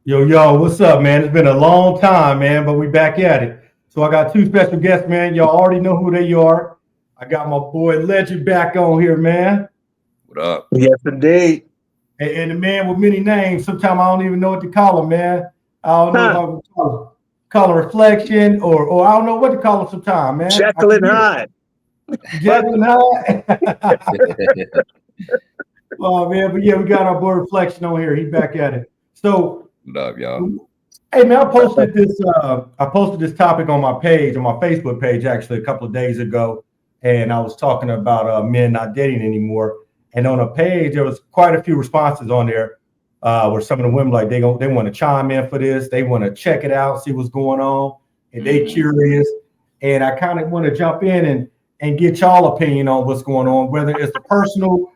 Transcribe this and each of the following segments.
Yo, what's up, man? It's been a long time, man, but we back at it. So I got two special guests, man. Y'all already know who they are. I got my boy Legend back on here, man. What up? Yes, indeed. And the man with many names. Sometimes I don't even know what to call him, man. I don't know if Huh. I would call him reflection or I don't know what to call him sometimes, man. I Jekyll and forget. Hyde. But Jekyll and Hyde. Oh man, but yeah, we got our boy reflection on here. He back at it. So What up, y'all? hey man, I posted this. I posted this topic on my page, on my Facebook page, actually a couple of days ago, and I was talking about men not dating anymore. And on a page, there was quite a few responses on there, where some of the women like they want to chime in for this, they want to check it out, see what's going on, and they Mhm. curious. And I kind of want to jump in and get y'all opinion on what's going on, whether it's a personal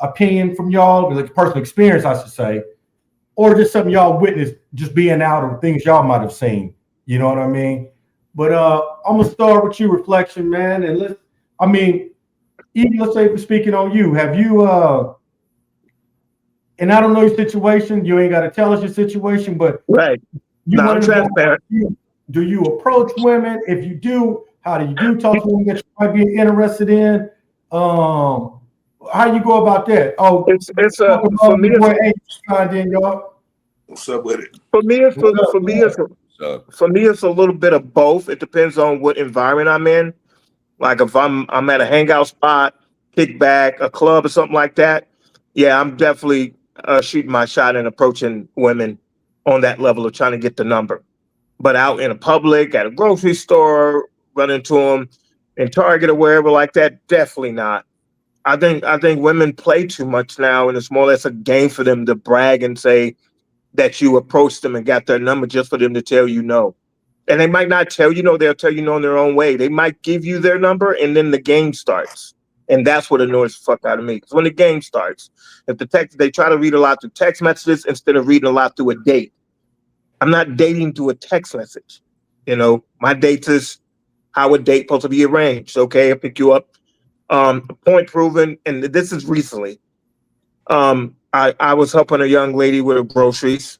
opinion from y'all, like personal experience, I should say, or just something y'all witnessed just being out of things y'all might have seen. You know what I mean? But I'm gonna start with you, reflection, man. And I mean, even let's say for speaking on you, have you and I don't know your situation, you ain't gotta tell us your situation, but right. you Now I'm want to know, transparent. do you approach women? If you do, how do you do talk to women that you might be interested in? Um how you go about that? Oh, It's a talk for about me my it's boy A signed in, y'all. What's up with it? for me it's What up? for me What up? it's So, for me it's a little bit of both. It depends on what environment I'm in. Like if I'm at a hangout spot, kickback, a club or something like that. Yeah, I'm definitely shooting my shot and approaching women on that level of trying to get the number. But out in a public, at a grocery store, run into them in Target or wherever like that, definitely not. I think women play too much now, and it's more or less a game for them to brag and say that you approached them and got their number just for them to tell you no. And they might not tell you no; they'll tell you no in their own way. They might give you their number, and then the game starts, and that's what annoys the fuck out of me. Because when the game starts, if the text they try to read a lot through text messages instead of reading a lot through a date. I'm not dating through a text message. My dates is how a date supposed to be arranged. Okay, I pick you up. Point proven, and this is recently. I was helping a young lady with her groceries.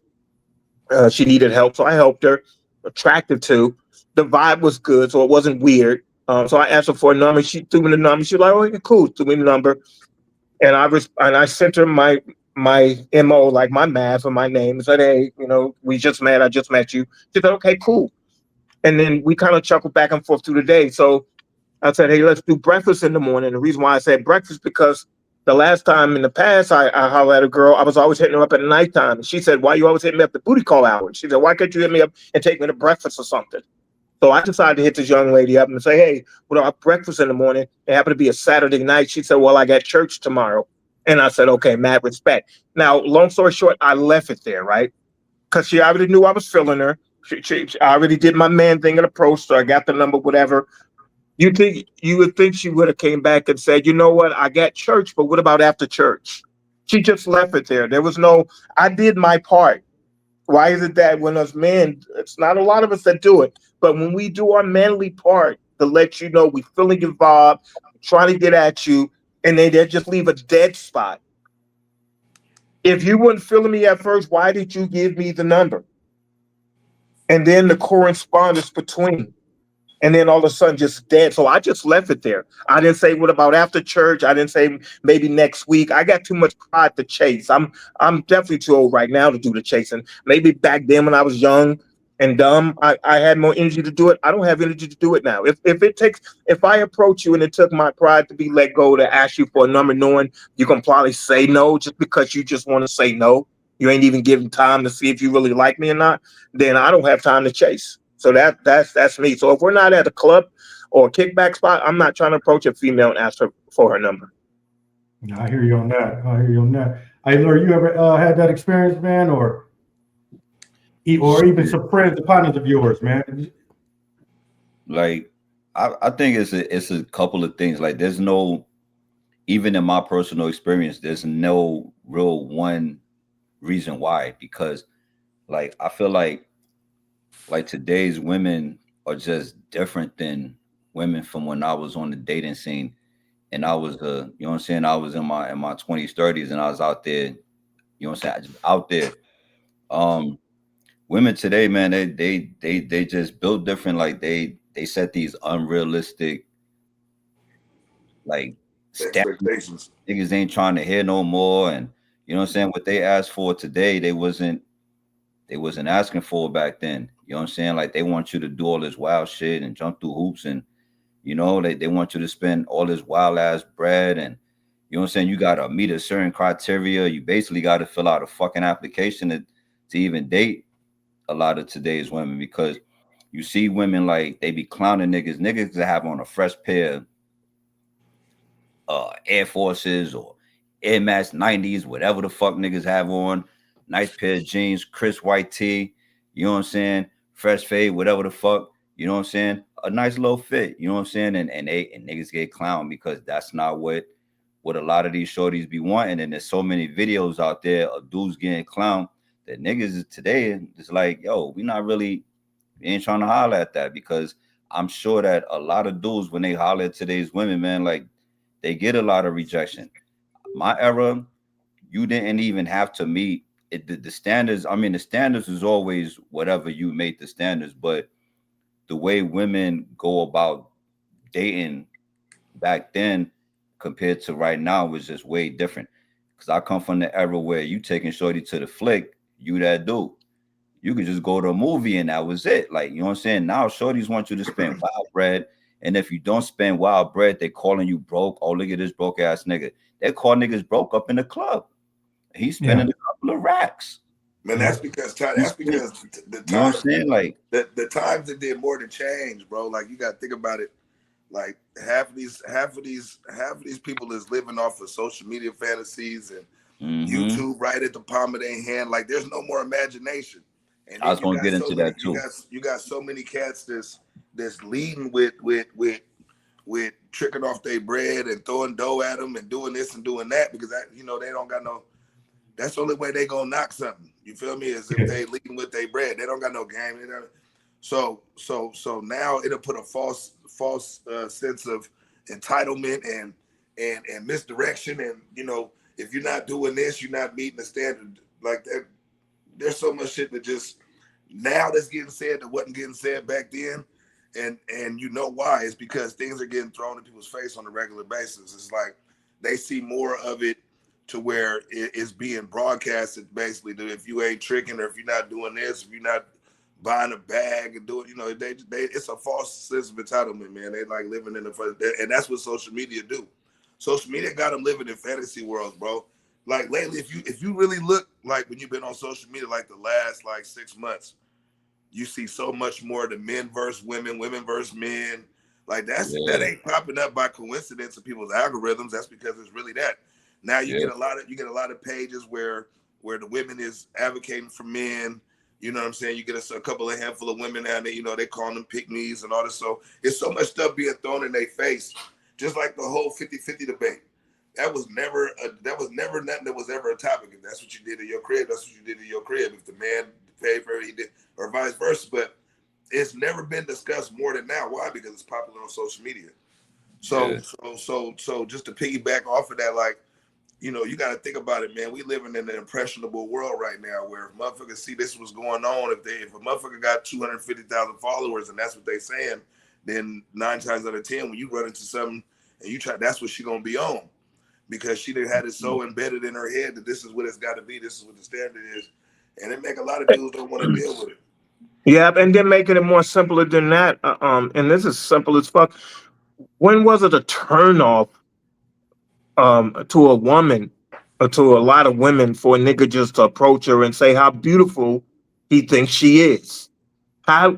She needed help, so I helped her. Attractive too. The vibe was good, so it wasn't weird. So I asked her for a number. She threw me the number. She was like, "Oh, yeah, cool." Threw me the number, and I sent her my mo, like my math or my name, and said, "Hey, we just met. I just met you." She said, "Okay, cool." And then we kind of chuckled back and forth through the day. So I said, "Hey, let's do breakfast in the morning." The reason why I said breakfast because the last time in the past I hollered at a girl, I was always hitting her up at nighttime. And she said, "Why you always hitting me up the booty call hours?" She said, "Why can't you hit me up and take me to breakfast or something?" So I decided to hit this young lady up and say, "Hey, we'll have breakfast in the morning." It happened to be a Saturday night. She said, "Well, I got church tomorrow." And I said, "Okay, mad respect." Now, long story short, I left it there, right? Because she already knew I was feeling her. I already did my man thing and approach, so I got the number, whatever. You would think she would have came back and said, "You know what? I got church, but what about after church?" She just left it there. There was no. I did my part. Why is it that when us men, it's not a lot of us that do it, but when we do our manly part to let you know we feeling involved, trying to get at you, and they just leave a dead spot. If you weren't feeling me at first, why did you give me the number? And then the correspondence between. And then all of a sudden just dead. So I just left it there. I didn't say what about after church. I didn't say maybe next week. I got too much pride to chase. I'm definitely too old right now to do the chasing. Maybe back then when I was young and dumb, I had more energy to do it. I don't have energy to do it now. If I approach you and it took my pride to be let go to ask you for a number, knowing you can probably say no just because you just want to say no. You ain't even giving time to see if you really like me or not, then I don't have time to chase. So that's me. So if we're not at a club or a kickback spot, I'm not trying to approach a female and ask her for her number. I hear you on that. I hear you on that. Hey, Lord, you ever had that experience, man, or even shit. some friends, partners of yours, man? Like, I think it's a couple of things. Like, there's no, even in my personal experience, there's no real one reason why. Because, like, I feel like today's women are just different than women from when I was on the dating scene, and I was you know what I'm saying, I was in my 20s, 30s, and I was out there, you know what I'm saying, just out there. Women today, man, they just built different. Like they set these unrealistic like standards. Expectations. Niggas ain't trying to hear no more, and you know what I'm saying. What they asked for today, they wasn't asking for back then. You know what I'm saying? Like they want you to do all this wild shit and jump through hoops, and they want you to spend all this wild ass bread, and you know what I'm saying. You gotta meet a certain criteria. You basically got to fill out a fucking application to even date a lot of today's women, because you see women like they be clowning niggas that have on a fresh pair of Air Forces or Air Max 90s, whatever the fuck niggas have on, nice pair of jeans, crisp white tee, you know what I'm saying, fresh fade, whatever the fuck, you know what I'm saying, a nice little fit, you know what I'm saying, and niggas get clowned because that's not what a lot of these shorties be wanting, and there's so many videos out there of dudes getting clowned that niggas is today is like, yo, we ain't trying to holler at that, because I'm sure that a lot of dudes, when they holler at today's women, man, like they get a lot of rejection. My era, you didn't even have to meet it, the standards. I mean, the standards is always whatever you made the standards, but the way women go about dating back then compared to right now was just way different. Because I come from the era where you taking shorty to the flick, you that dude. You could just go to a movie and that was it. Like, you know what I'm saying? Now shorties want you to spend wild bread. And if you don't spend wild bread, they calling you broke. Oh, look at this broke ass nigga. They call niggas broke up in the club. He's spending a couple of racks. Man, that's because the You know what I'm saying? Like the times that did more to change, bro. Like you got to think about it. Like half of these people is living off of social media fantasies and YouTube right at the palm of their hand. Like there's no more imagination. And I was gonna get into that too. You got so many cats that's leading with tricking off their bread and throwing dough at them and doing this and doing that because they don't got no. That's the only way they gonna knock something. You feel me? Is if they leading with their bread. They don't got no game. So now it'll put a false sense of entitlement and misdirection. And if you're not doing this, you're not meeting the standard like that. There's so much shit that just now that's getting said that wasn't getting said back then. And you know why? It's because things are getting thrown in people's face on a regular basis. It's like they see more of it to where it's being broadcasted basically that if you ain't tricking or if you're not doing this, if you're not buying a bag and doing, it's a false sense of entitlement, man. They like living in and that's what social media do. Social media got them living in fantasy worlds, bro. Like lately, if you really look like when you've been on social media, like the last 6 months, you see so much more the men versus women, women versus men. Like that ain't popping up by coincidence in people's algorithms. That's because it's really that. Now you get a lot of pages where the women is advocating for men. You know what I'm saying? You get a couple of handful of women out there, they call them pick-me's and all this. So it's so much stuff being thrown in their face, just like the whole 50-50 debate. That was never nothing that was ever a topic. If that's what you did in your crib, that's what you did in your crib. If the man paid for it, he did, or vice versa. But it's never been discussed more than now. Why? Because it's popular on social media. So just to piggyback off of that, you got to think about it, man. We living in an impressionable world right now where if motherfuckers see this was going on, if a motherfucker got 250,000 followers and that's what they saying, then 9 times out of 10, when you run into something and you try, that's what she gonna be on. Because she had it so embedded in her head that this is what it's got to be. This is what the standard is. And it make a lot of dudes don't want to deal with it. Yeah, and then making it more simpler than that. And this is simple as fuck. When was it a turnoff to a woman or to a lot of women for a nigga just to approach her and say how beautiful he thinks she is?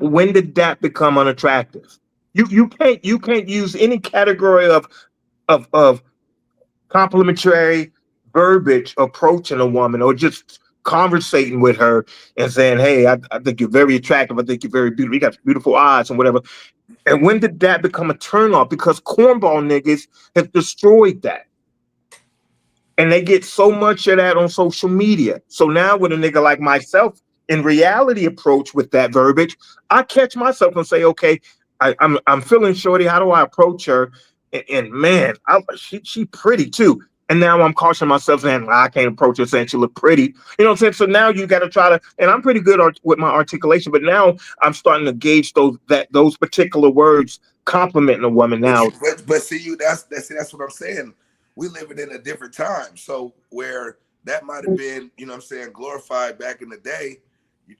When did that become unattractive? You can't use any category of complimentary verbiage approaching a woman or just conversating with her and saying, hey, I think you're very attractive. I think you're very beautiful. You got beautiful eyes and whatever. And when did that become a turnoff? Because cornball niggas have destroyed that. And they get so much of that on social media. So now with a nigga like myself in reality approach with that verbiage, I catch myself and say, okay, I'm feeling shorty. How do I approach her? And man, she pretty too. And now I'm cautioning myself saying, I can't approach her saying she look pretty. You know what I'm saying? So now you got to try to, and I'm pretty good with my articulation, but now I'm starting to gauge those particular words complimenting a woman now. But see, that's what I'm saying. We living in a different time. So where that might have been, you know what I'm saying, glorified back in the day,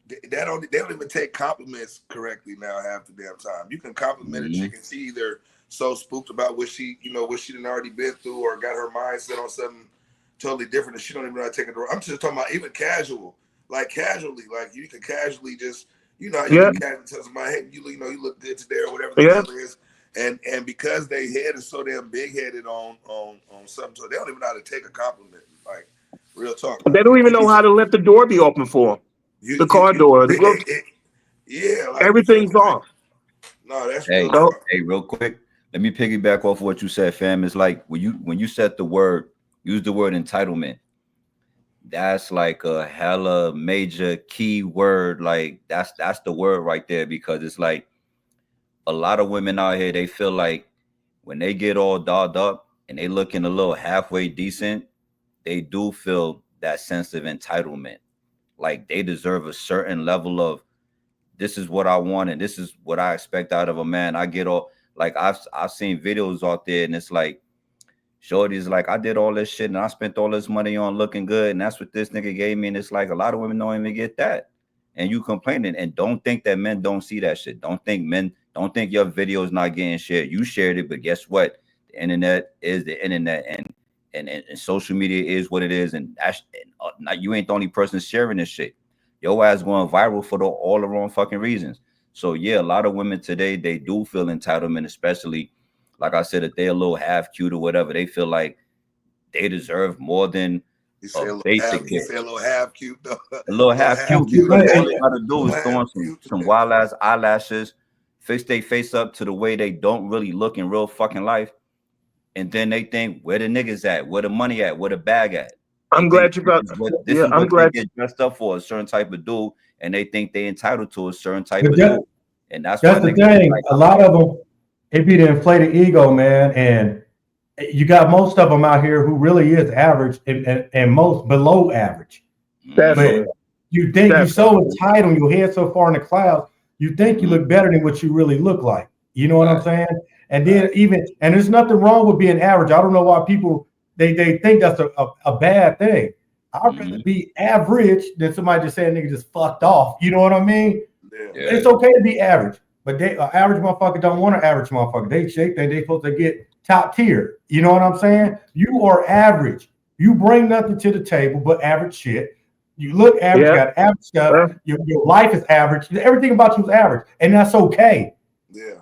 they don't even take compliments correctly now half the damn time. You can compliment a chick and she either so spooked about what she done already been through or got her mindset on something totally different and she don't even know how to take it. I'm just talking about even casually, like you can casually just, you know, you can casually tell somebody, hey, you look good today or whatever the deal is. And because they head is so damn big headed on something, so they don't even know how to take a compliment. Like real talk. They don't even know how to let the door be open for them. The car door. Yeah, like, everything's off. No, that's hey, real quick. Let me piggyback off what you said, fam. It's like when you said use the word entitlement. That's like a hella major key word. Like that's the word right there, because it's like a lot of women out here, they feel like when they get all dolled up and they looking a little halfway decent, they do feel that sense of entitlement. Like they deserve a certain level of, this is what I want and this is what I expect out of a man. I get all, like I've seen videos out there and it's like, shorty's like, I did all this shit and I spent all this money on looking good and that's what this nigga gave me. And it's like a lot of women don't even get that. And you complaining and don't think that men don't see that shit. Don't think your video is not getting shared. You shared it, but guess what? The internet is the internet and social media is what it is. And you ain't the only person sharing this shit. Your ass going viral for all the wrong fucking reasons. So yeah, a lot of women today, they do feel entitlement, especially like I said, if they're a little half cute or whatever, they feel like they deserve more than a little half cute though. A little half cute. Because all they gotta do is throw on some wild ass eyelashes, fix their face up to the way they don't really look in real fucking life. And then they think, where the niggas at? Where the money at? Where the bag at? I'm glad you brought this. I'm glad they get dressed up for a certain type of dude, and they think they entitled to a certain type of dude. And that's the thing. Like, a lot of them, it be the inflated ego, man. And you got most of them out here who really is average and most below average. Definitely. But you think you're so entitled, your head so far in the clouds, you think you look better than what you really look like. You know what I'm saying? And then and there's nothing wrong with being average. I don't know why people they think that's a bad thing. I'd rather be average than somebody just saying nigga just fucked off. You know what I mean? Yeah. It's okay to be average, but average motherfucker don't want an average motherfucker. They supposed to get top tier. You know what I'm saying? You are average. You bring nothing to the table but average shit. You look average, you got average stuff. Your life is average. Everything about you is average, and that's okay. Yeah.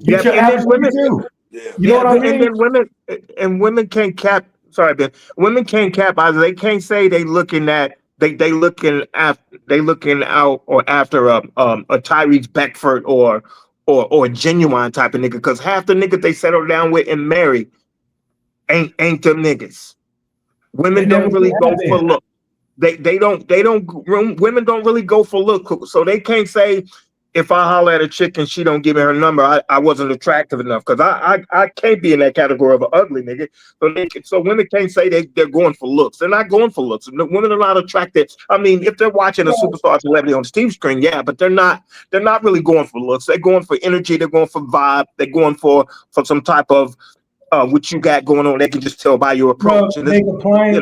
Get your average women too. Yeah. You know what I mean? And women can't cap. Sorry, Ben. Women can't cap either. They can't say they looking out or after a Tyrese Beckford or a genuine type of nigga, because half the niggas they settle down with and marry ain't them niggas. Women don't really go for look. Women don't really go for look. So they can't say, if I holler at a chick and she don't give me her number, I wasn't attractive enough, because I can't be in that category of an ugly nigga. So women can't say they're going for looks. They're not going for looks. Women are not attracted. I mean, if they're watching a superstar celebrity on the TV screen, yeah, but they're not really going for looks. They're going for energy. They're going for vibe. They're going for some type of what you got going on. They can just tell by your approach. Bro, they complain.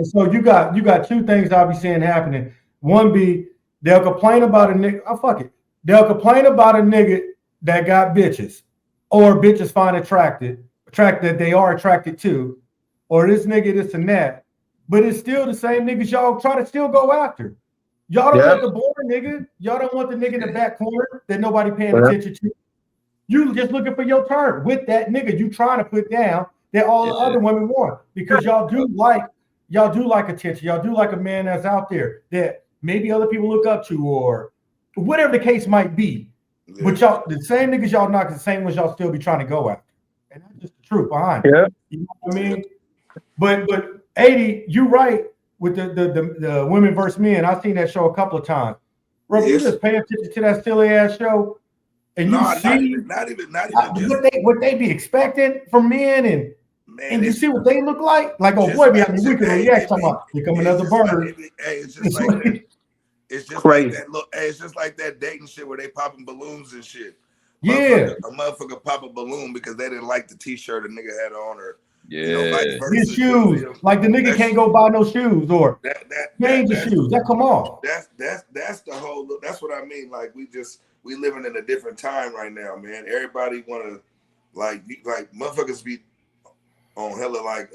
So you got two things I'll be seeing happening. One be they'll complain about a nigga. Oh, fuck it. They'll complain about a nigga that got bitches, or bitches find attracted that they are attracted to, or this nigga, this and that. But it's still the same niggas y'all try to still go after. Y'all don't want the boring nigga. Y'all don't want the nigga in the back corner that nobody paying attention to. You just looking for your turn with that nigga you trying to put down that all the other women want, because y'all do like attention. Y'all do like a man that's out there that maybe other people look up to, or whatever the case might be. Yeah. But y'all, the same niggas y'all knock, the same ones y'all still be trying to go after. And that's just the truth behind it. Yeah. You know what I mean? But 80, you right with the women versus men. I've seen that show a couple of times. Bro, you just pay attention to that silly ass show, and you see not even what they be expecting from men, and Man, And you it's see what they look like? Like, oh just boy, like, behind me, we could react. Talking about, here come another bird. it's just like that. It's just Crazy. like that. Look, hey, it's just like that dating shit where they popping balloons and shit. Yeah. A motherfucker pop a balloon because they didn't like the t-shirt a nigga had on, or Yeah. you know, vice His versa. shoes. Like the nigga can't go buy no shoes or change the shoes. That come off. That's the whole. That's what I mean. Like we living in a different time right now, man. Everybody wanna like motherfuckers be on hella like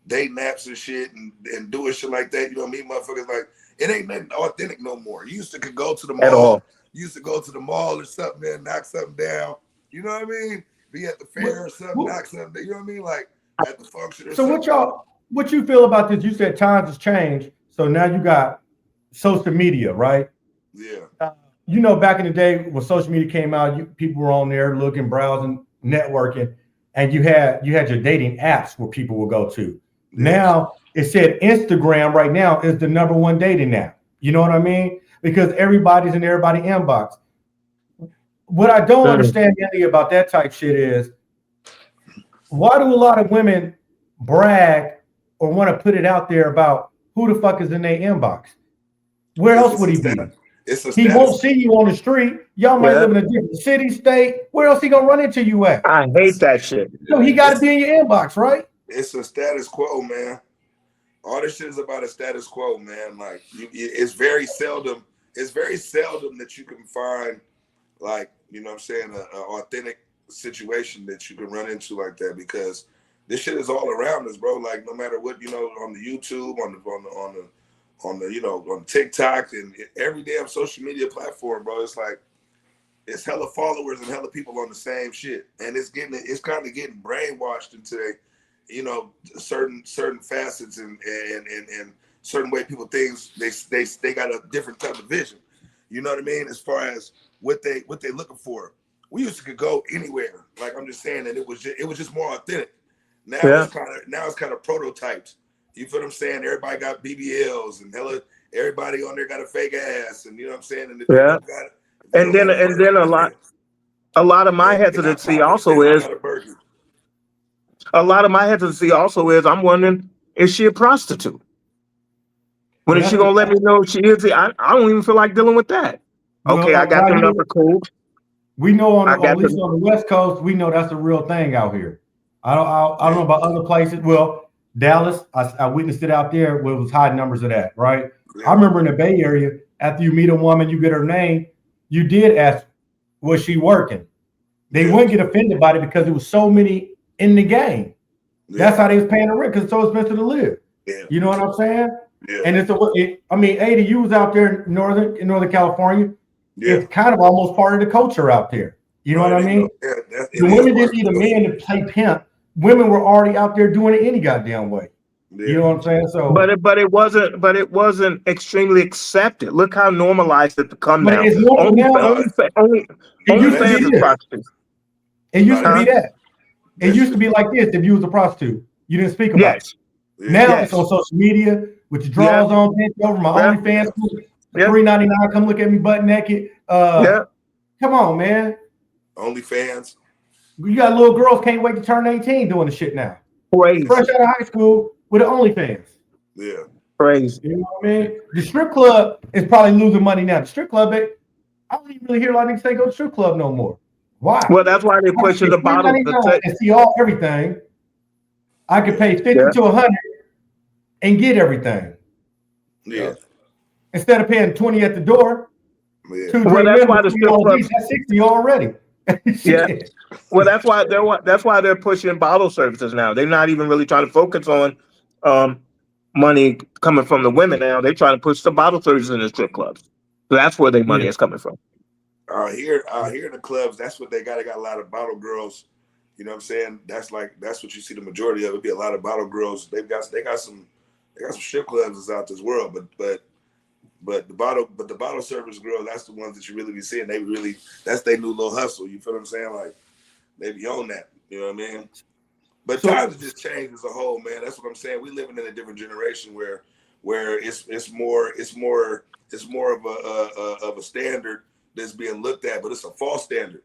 dating apps and shit and doing shit like that. You know what I mean? Motherfuckers like it ain't nothing authentic no more. You used to could go to the mall. At all. You used to go to the mall or something, man, knock something down. You know what I mean? Be at the fair or something, knock something down. You know what I mean? Like at the function or something. So what you feel about this? You said times has changed. So now you got social media, right? Yeah. You know, back in the day when social media came out, people were on there looking, browsing, networking, and you had your dating apps where people would go to. Yeah. Now it said Instagram right now is the #1 dating app. You know what I mean? Because everybody's in everybody's inbox. What I don't understand really about that type shit is why do a lot of women brag or want to put it out there about who the fuck is in their inbox? Where else would he be? He won't see you on the street. Y'all might live in a different city, state. Where else he gonna run into you at? I hate that shit. No, he got to be in your inbox, right? It's a status quo, man. All this shit is about a status quo, man. Like it's very seldom. It's very seldom that you can find, like, you know what I'm saying, an authentic situation that you can run into like that, because this shit is all around us, bro. Like no matter what, you know, on the YouTube, on the you know, on TikTok and every damn social media platform, bro. It's like it's hella followers and hella people on the same shit, and it's kind of getting brainwashed into, you know, certain facets and certain way people think. They got a different type of vision. You know what I mean? As far as what they looking for. We used to could go anywhere. Like I'm just saying that it was just more authentic. Now it's kind of prototypes. You feel what I'm saying? Everybody got BBLs and everybody on there got a fake ass, and you know what I'm saying? And and then a lot of my hesitancy also is I'm wondering, is she a prostitute? When is she gonna let me know if she is? I don't even feel like dealing with that. Okay, I got the number, cool. We know at least on the West Coast, we know that's a real thing out here. I don't know about other places. Well, Dallas, I witnessed it out there where it was high numbers of that, right? Yeah. I remember in the Bay Area, after you meet a woman, you get her name, you did ask, was she working? They wouldn't get offended by it because there was so many in the game. Yeah. That's how they was paying the rent, because it's so expensive to live. Yeah. You know what I'm saying? Yeah. And Ada, you was out there in Northern California. Yeah. It's kind of almost part of the culture out there. You know what I mean? Yeah, the women didn't need a man to play pimp. Women were already out there doing it any goddamn way. Yeah. You know what I'm saying? So, but it wasn't extremely accepted. Look how normalized it become now. It's normal now. Only fans is prostitutes. It used to be that. It used to be like this. If you was a prostitute, you didn't speak about it. Now it's on social media with your drawers on, bent over my OnlyFans. $3.99. Come look at me butt naked. Come on, man. OnlyFans. You got little girls can't wait to turn 18 doing the shit now. Crazy. Fresh out of high school with an OnlyFans. Yeah. Crazy. You know what I mean? The strip club is probably losing money now. The strip club, I don't even really hear a lot of niggas say go to strip club no more. Why? Well, that's why they're pushing the bottom. And see everything. I could pay 50 to 100 and get everything. Yeah. Instead of paying 20 at the door. Yeah. Well, that's why the strip club that's 60 already. Yeah. Well, that's why they're pushing bottle services now. They're not even really trying to focus on money coming from the women now. They're trying to push the bottle services in the strip clubs. So that's where their money is coming from. Here in the clubs, that's what they got. They got a lot of bottle girls. You know what I'm saying? That's what you see the majority of. It'd be a lot of bottle girls. They got some strip clubs that's out this world, but the bottle service girls, that's the ones that you really be seeing. That's their new little hustle. You feel what I'm saying? Like they be on that. You know what I mean? But times have just changed as a whole, man. That's what I'm saying. We living in a different generation where it's more of a standard that's being looked at, but it's a false standard.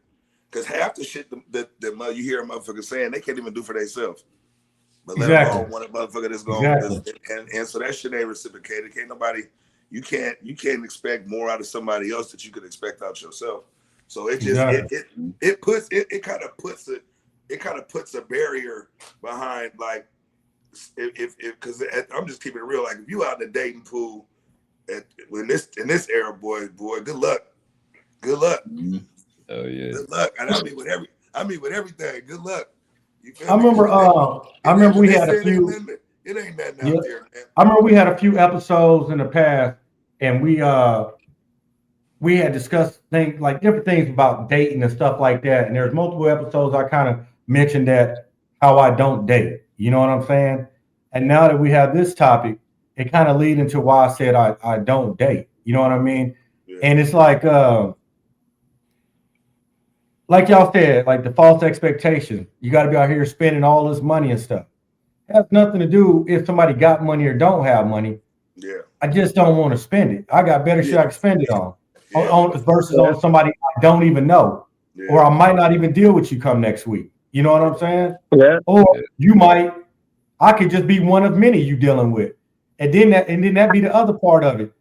Because half the shit that you hear a motherfucker saying, they can't even do for themselves. but let Exactly. alone one motherfucker that's going Exactly. and so that shit ain't reciprocated. Can't nobody you can't expect more out of somebody else that you could expect out yourself. So it just Exactly. it kind of puts a barrier behind like if because I'm just keeping it real. Like if you out in the dating pool in this era, boy, good luck. Good luck. Mm-hmm. Oh yeah. Good luck. And I mean with everything. Good luck. You feel I me? remember we had a It ain't few. nothing. It ain't nothing Yeah, out there, man. I remember we had a few episodes in the past, and we had discussed things like different things about dating and stuff like that. And there's multiple episodes I kind of mentioned that how I don't date. You know what I'm saying? And now that we have this topic, it kind of leads into why I said I don't date. You know what I mean? Yeah. And it's like y'all said, like the false expectation. You got to be out here spending all this money and stuff. It has nothing to do if somebody got money or don't have money. Yeah. I just don't want to spend it. I got better shit I can spend it on versus on somebody I don't even know, or I might not even deal with you come next week. You know what I'm saying? Yeah. Or you might, I could just be one of many you dealing with, and then that be the other part of it.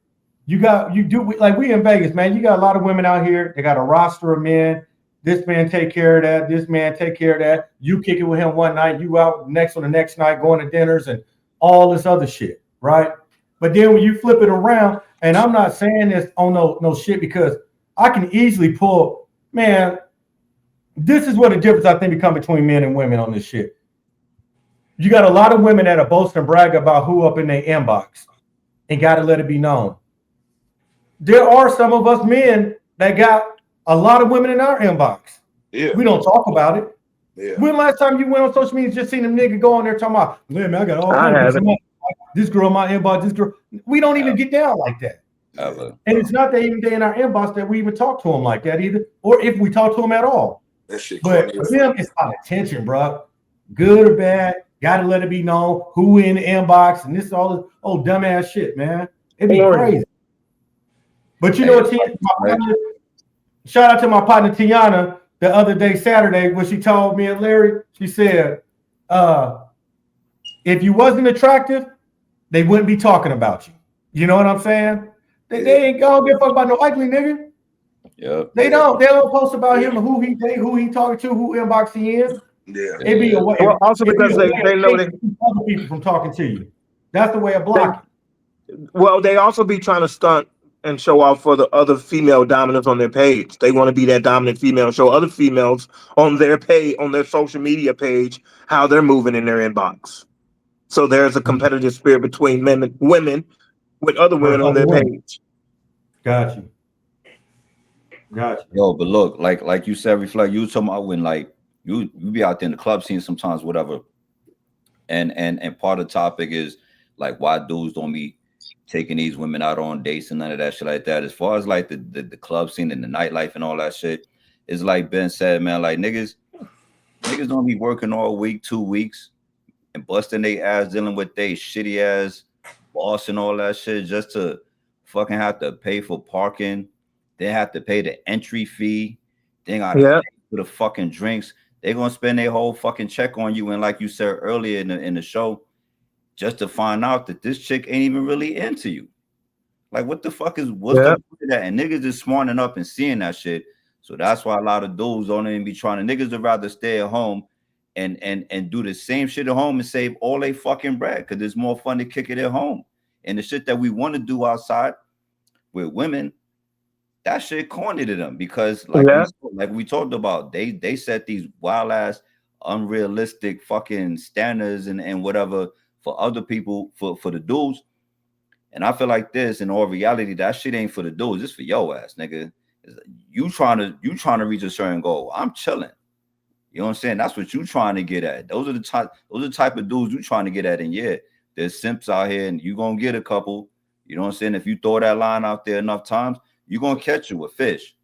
You do like we in Vegas, man. You got a lot of women out here. They got a roster of men. This man take care of that. This man take care of that. You kick it with him one night. You out next on the next night, going to dinners and all this other shit, right? But then when you flip it around, and I'm not saying this on no shit because I can easily pull, man. This is what the difference I think become between men and women on this shit. You got a lot of women that are boast and brag about who up in their inbox, and got to let it be known. There are some of us men that got a lot of women in our inbox. Yeah. We don't talk about it. Yeah. When last time you went on social media, just seen them nigga go on there talking about, man, I got all kinds of this girl in my inbox, this girl. We don't even get down like that. And it's not that even they in our inbox that we even talk to them like that either, or if we talk to them at all. That shit. But for them, it's about attention, bro. Good or bad, gotta let it be known who in the inbox, and this all this dumbass shit, man. It'd be crazy. But you know what, shout out to my partner Tiana the other day, Saturday, when she told me and Larry, she said, if you wasn't attractive, they wouldn't be talking about you. You know what I'm saying? They ain't gonna give a fuck about no ugly nigga. Yep. They don't post about him and who he talking to, who inbox he in. Yeah. It'd be a way. Well, also because they know they keep other people from talking to you. That's the way of blocking. Well, they also be trying to stunt and show off for the other female dominants on their page. They want to be that dominant female, show other females on their page, on their social media page, how they're moving in their inbox. So there's a competitive spirit between men and women with other women on their page. Got you. Yo, but look, like you said, Reflect, you were talking about when like you be out there in the club scene sometimes, whatever. And part of the topic is like why dudes don't be taking these women out on dates and none of that shit like that. As far as like the club scene and the nightlife and all that shit, it's like Ben said, man, like niggas don't be working all week, 2 weeks, and busting their ass dealing with they shitty ass boss and all that shit just to fucking have to pay for parking. They have to pay the entry fee. They got to pay for the fucking drinks. They're gonna spend their whole fucking check on you. And like you said earlier in the show, just to find out that this chick ain't even really into you. Like, what the fuck is what's the point of that? And niggas is smarting up and seeing that shit. So that's why a lot of dudes don't even be trying to. Niggas would rather stay at home and do the same shit at home and save all they fucking bread because it's more fun to kick it at home. And the shit that we want to do outside with women, that shit corny to them because like we talked about, they set these wild ass unrealistic fucking standards and whatever for other people for the dudes. And I feel like this in all reality, that shit ain't for the dudes, it's for your ass, nigga. You trying to reach a certain goal. I'm chilling. You know what I'm saying? That's what you trying to get at. Those are the type of dudes you trying to get at. And yeah, there's simps out here and you gonna get a couple. You know what I'm saying? If you throw that line out there enough times, you're gonna catch it with fish.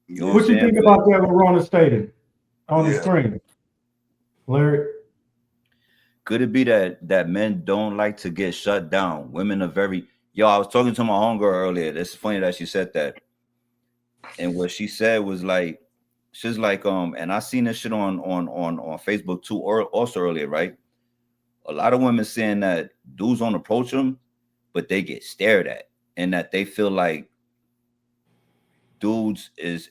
You know what you think about that what Rona stated on the screen? Larry? Could it be that men don't like to get shut down? Women are very I was talking to my homegirl earlier. It's funny that she said that. And what she said was like, she's like, and I seen this shit on Facebook too, or also earlier, right? A lot of women saying that dudes don't approach them, but they get stared at, and that they feel like dudes is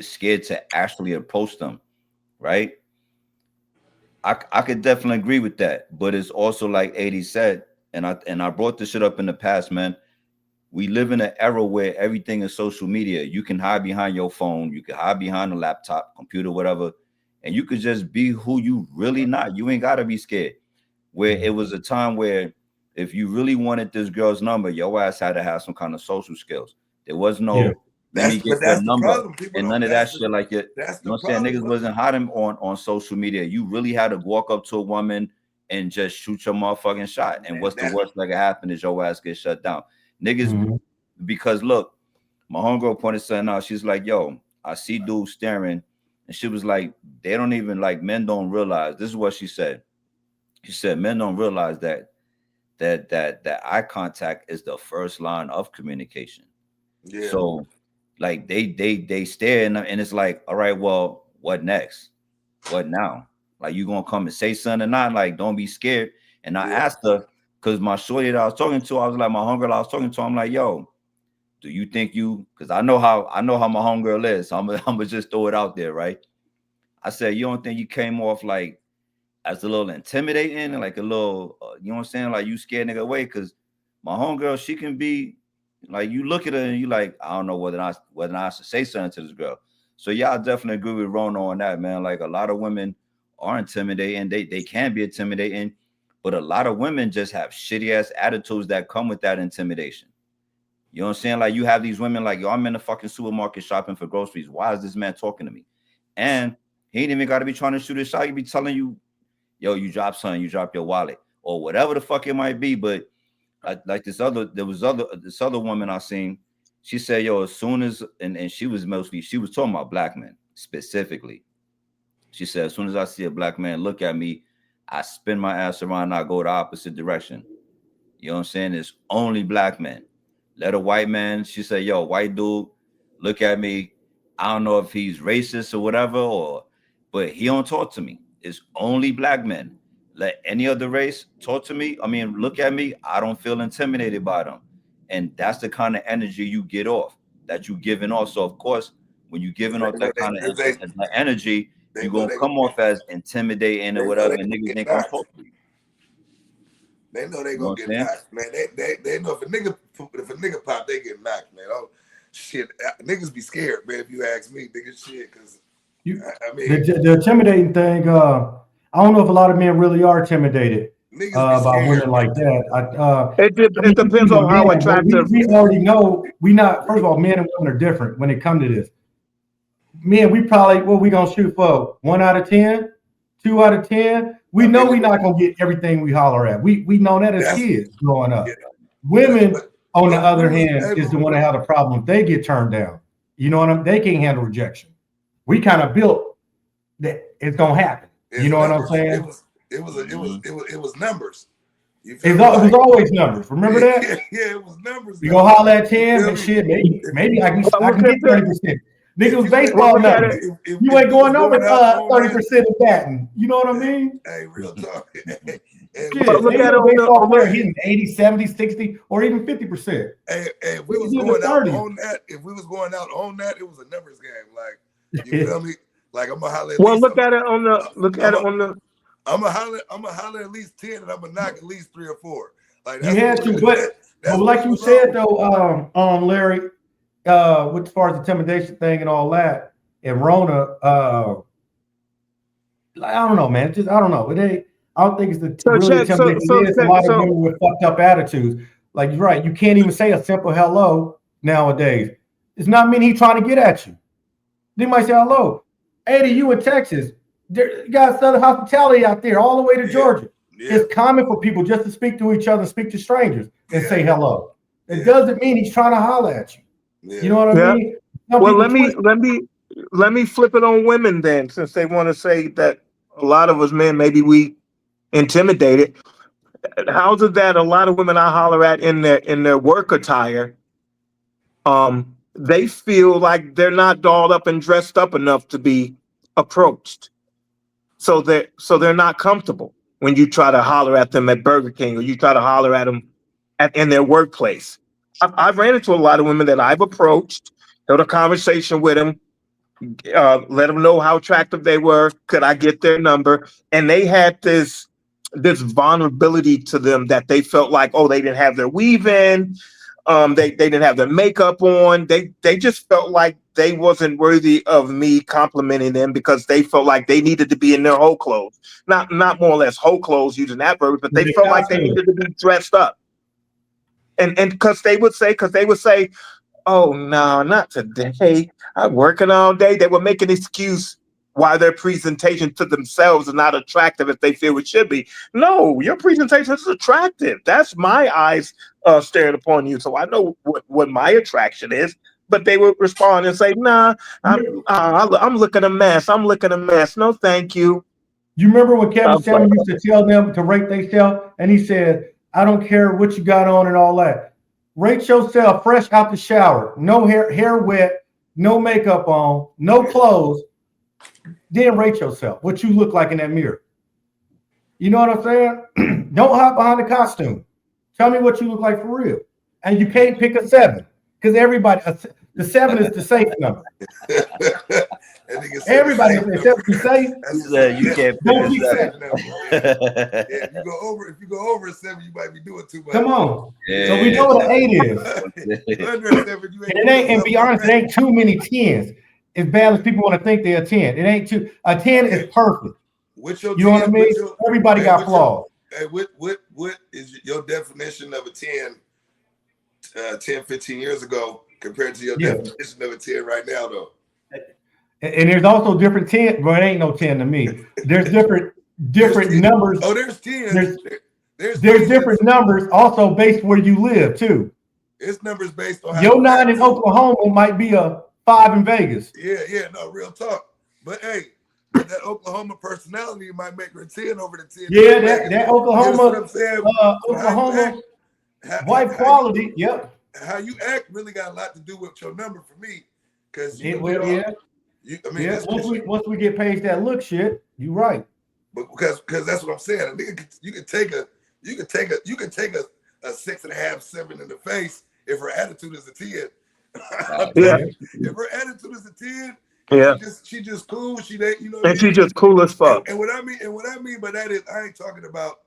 scared to actually approach them, right? I could definitely agree with that, but it's also like 80 said, and I brought this shit up in the past, man. We live in an era where everything is social media. You can hide behind your phone, you can hide behind a laptop, computer, whatever, and you could just be who you really not. You ain't gotta be scared. Where it was a time where if you really wanted this girl's number, your ass had to have some kind of social skills. There was no let me get your number and none of that shit like it. You know what I'm saying? Niggas wasn't hiding on social media. You really had to walk up to a woman and just shoot your motherfucking shot. And what's the worst that could happen is your ass get shut down. Niggas, because look, my homegirl pointed something out. She's like, yo, I see dudes staring. And she was like, they don't even like men don't realize. This is what she said. She said, men don't realize that eye contact is the first line of communication. Yeah. So like they stare and it's like, all right, well, what next? What now? Like you gonna come and say something or not? Like, don't be scared. And I asked her, because my shorty that I was talking to, I was like, my homegirl I was talking to, I'm like, yo, do you think you, because I know how my homegirl is, so I'm gonna just throw it out there, right? I said, you don't think you came off like as a little intimidating and like a little, you know what I'm saying? Like you scared nigga away, because my homegirl, she can be like, you look at her and you like, I don't know whether I should say something to this girl. So yeah, I definitely agree with Rona on that, man. Like a lot of women are intimidating. They can be intimidating, but a lot of women just have shitty ass attitudes that come with that intimidation. You know what I'm saying? Like you have these women like, yo, I'm in the fucking supermarket shopping for groceries. Why is this man talking to me? And he ain't even got to be trying to shoot a shot. He be telling you, yo, you drop something, you drop your wallet or whatever the fuck it might be. But like this other woman I seen, she said, yo, as soon as, and she was talking about black men specifically. She said, as soon as I see a black man look at me, I spin my ass around and I go the opposite direction. You know what I'm saying? It's only black men. Let a white man, she said, yo, white dude, look at me. I don't know if he's racist or whatever, but he don't talk to me. It's only black men. Let any other race talk to me. I mean, look at me. I don't feel intimidated by them. And that's the kind of energy you get off, that you giving off. So, of course, when you're giving off that kind of energy, you're going to come off as intimidating or whatever, and niggas ain't going to talk to you. They know they going to get knocked, man. They know if a nigga pop, they get knocked, man. Oh, shit. Niggas be scared, man, if you ask me. Niggas shit, because, I mean. The intimidating thing, I don't know if a lot of men really are intimidated by women like that. It depends on how attractive. We already know first of all, men and women are different when it comes to this. Men, we probably, what we going to shoot for? 1 out of 10? 2 out of 10? We know we're not going to get everything we holler at. We know that as kids growing up. Yeah. Women, on the other hand, is the one that have a problem. They get turned down. You know what I mean? They can't handle rejection. We kind of built that it's going to happen. You know what I'm saying? It was numbers. It was always numbers. Remember that? Yeah, it was numbers. You gonna holler at 10 and shit. Maybe I can get 30%. Nigga, was baseball numbers. You ain't going over 30% of batting. You know what I mean? Hey, real talk. Look at it hitting 80, 70, 60, or even 50%. Hey, if we was going out on that, it was a numbers game. Like, you feel me? Like I'm gonna holler at I'm gonna holler at least 10 and I'm gonna knock at least 3 or 4. Like you had to, but like you said though, Larry, with as far as intimidation thing and all that, and Rona, I don't know, man. I don't know. I don't think it's the really intimidation. It's a lot of women with fucked up attitudes. Like you're right, you can't even say a simple hello nowadays. It's not mean he's trying to get at you. They might say hello. Hey, to you in Texas, you got Southern hospitality out there, all the way to Georgia. Yeah. It's common for people just to speak to each other, speak to strangers, and say hello. It doesn't mean he's trying to holler at you. Yeah. You know what I mean? Well, let me flip it on women then, since they want to say that a lot of us men, maybe we intimidated. How's it that a lot of women I holler at in their work attire, they feel like they're not dolled up and dressed up enough to be approached. So they're not comfortable when you try to holler at them at Burger King or you try to holler at them in their workplace. I've ran into a lot of women that I've approached, held a conversation with them, let them know how attractive they were. Could I get their number? And they had this vulnerability to them that they felt like, oh, they didn't have their weave in. They didn't have their makeup on. They just felt like they wasn't worthy of me complimenting them because they felt like they needed to be in their whole clothes. Not more or less whole clothes using that verb, but they felt like they needed to be dressed up. And because they would say, oh no, not today. I'm working all day. They would make an excuse why their presentation to themselves is not attractive if they feel it should be. No, your presentation is attractive. That's my eyes staring upon you. So I know what my attraction is. But they would respond and say, nah, I'm looking a mess. I'm looking a mess. No, thank you. You remember when Kevin Samuels used to tell them to rate themselves? And he said, I don't care what you got on and all that. Rate yourself fresh out the shower. No hair wet, no makeup on, no clothes. Then rate yourself, what you look like in that mirror. You know what I'm saying? Don't hide behind the costume. Tell me what you look like for real. And you can't pick a 7 because everybody, the 7 is the safe number. Everybody except you safe. You can't pick a 7. If you go over a 7, you might be doing too much. Come on. Yeah. So we know what an 8 is. Under a 7, you ain't And be honest, it ain't too many 10s. As bad as people want to think they're a 10. It ain't too. A 10 is perfect. You know what I mean? Everybody got flaws. Hey, what is your definition of a 10, 10, 15 years ago compared to your definition of a 10 right now, though? And there's also different 10, but it ain't no 10 to me. There's different numbers. Oh, there's 10. There's different numbers also based where you live too. It's numbers based on how your 9 in Oklahoma might be a 5 in Vegas. Yeah, no, real talk. But hey, that Oklahoma personality might make her a 10 over the 10. Yeah, that Oklahoma, you know what I'm saying? Oklahoma white quality. Yep. How you act really got a lot to do with your number for me. Because once we get past that look shit, you right. But because that's what I'm saying. You can take a 6.5, 7 in the face if her attitude is a 10. If her attitude is a 10, she just cool. She ain't, you know. And she just cool as fuck. And what I mean by that is I ain't talking about,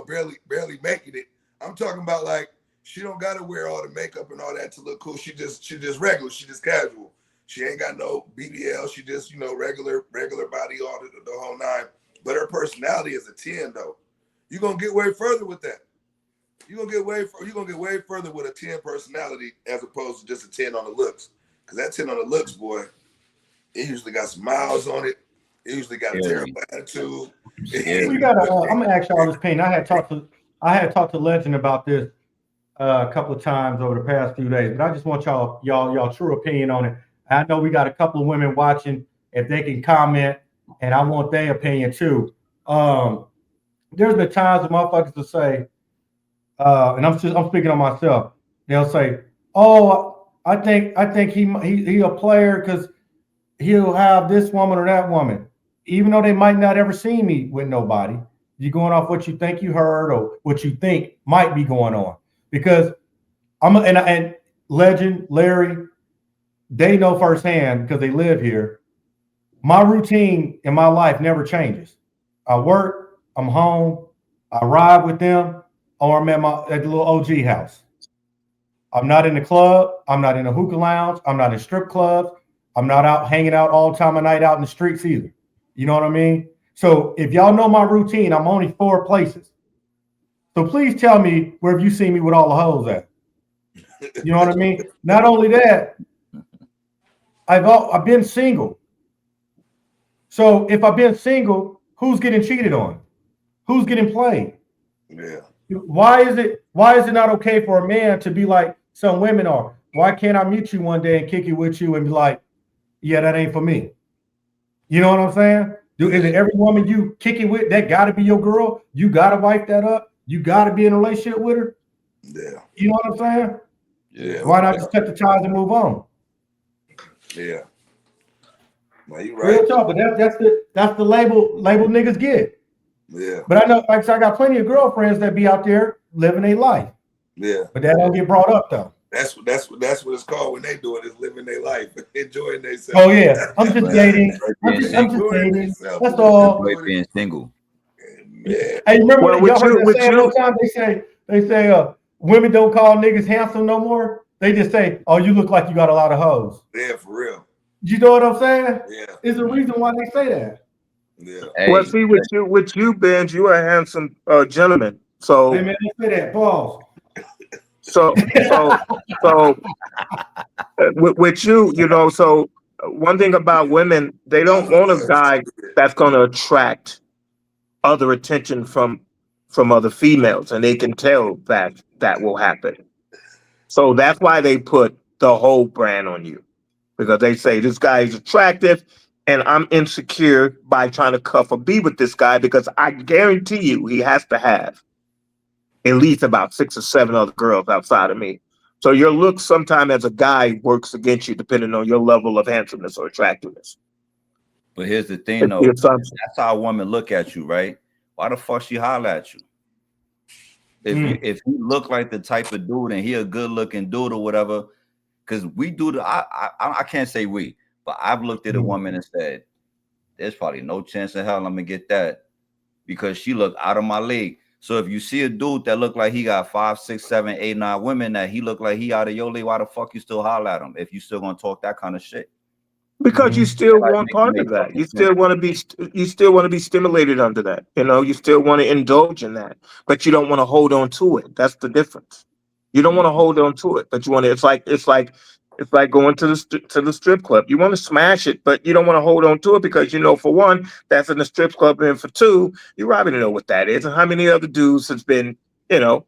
barely making it. I'm talking about like she don't gotta wear all the makeup and all that to look cool. She just regular. She just casual. She ain't got no BBL. She just, regular body, all the whole 9. But her personality is a 10 though. You're gonna get way further with that. You're gonna get way further with a 10 personality as opposed to just a 10 on the looks. Because that 10 on the looks, boy, it usually got some miles on it. It usually got a terrible attitude. I'm gonna ask y'all this pain. I had talked to Legend about this a couple of times over the past few days, but I just want y'all true opinion on it. I know we got a couple of women watching. If they can comment, and I want their opinion too. There's been times that motherfuckers will say, and I'm speaking on myself. They'll say, "Oh, I think he a player because he'll have this woman or that woman," even though they might not ever see me with nobody. You're going off what you think you heard or what you think might be going on. Because and Legend, Larry, they know firsthand because they live here. My routine in my life never changes. I work, I'm home, I ride with them, or I'm at the little OG house. I'm not in the club. I'm not in a hookah lounge. I'm not in strip clubs. I'm not out hanging out all time of night out in the streets either. You know what I mean? So if y'all know my routine, I'm only 4 places. So please tell me where you see me with all the hoes at. You know what I mean? Not only that, I've been single. So if I've been single, who's getting cheated on? Who's getting played? Yeah. Why is it not okay for a man to be like some women are? Why can't I meet you one day and kick it with you and be like, yeah, that ain't for me? You know what I'm saying? Is it every woman you kick it with that gotta be your girl? You gotta wipe that up. You gotta be in a relationship with her. Yeah. You know what I'm saying? Yeah. Why not just cut the ties and move on? Yeah. Well, you right. Real talk, but that's the label niggas get. Yeah, But I know, like I said, I got plenty of girlfriends that be out there living their life, yeah. but that don't get brought up though. That's what it's called when they do it, is living their life, enjoying themselves. Oh yeah, I'm just dating. I'm just Enjoying dating. themselves. That's all. Enjoy being single. Man. Hey, remember Well, when y'all heard that with saying you, one time? They say, women don't call niggas handsome no more. They just say, "Oh, you look like you got a lot of hoes." Yeah, for real. You know what I'm saying? Yeah, There's a reason why they say that. yeah. well, Hey, see, with you, Benj, you are a handsome gentleman. Hey So, man, they say that. Balls. so, so, so, with you, you know, so one thing about women, they don't want a guy that's going to attract other attention from other females, and they can tell that that will happen. So that's why they put the whole brand on you, because they say this guy is attractive and I'm insecure by trying to cuff or be with this guy, because I guarantee you he has to have at least about 6 or 7 other girls outside of me. So your looks sometime as a guy works against you depending on your level of handsomeness or attractiveness. but here's the thing It's the though. assumption. That's how a woman look at you, right? Why the fuck she holler at you? If he look like the type of dude and he a good looking dude or whatever, because we do the I can't say we, but I've looked at a woman and said, there's probably no chance in hell I'm gonna get that, because she looked out of my league. So if you see a dude that look like he got 5, 6, 7, 8, 9 women that he look like he out of your league, why the fuck you still holler at him if you still gonna talk that kind of shit? Because you still Like, want part make of that. fucking You sense. still want to be you still want to be stimulated under that. You know, you still want to indulge in that, but you don't want to hold on to it. That's the difference. You don't want to hold on to it, but you want to. It's like going to to the strip club. You want to smash it, but you don't want to hold on to it because you know, for one, that's in the strip club, and for two, you already know what that is, and how many other dudes has been, you know,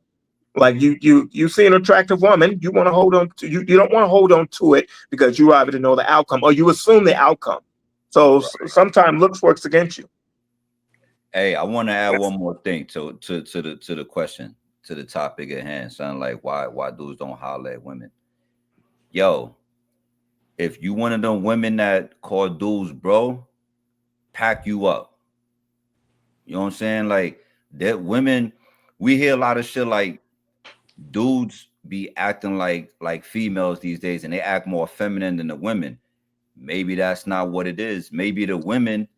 like you see an attractive woman, you want to hold on to you don't want to hold on to it because you already know the outcome, or you assume the outcome. So sometimes looks works against you. Hey, I want to add one more thing to the question, to the topic at hand. Sound like why dudes don't holler at women. Yo, if you one of them women that call dudes bro, pack you up. You know what I'm saying? Like, that women, we hear a lot of shit like dudes be acting like females these days, and they act more feminine than the women. Maybe that's not what it is. Maybe the women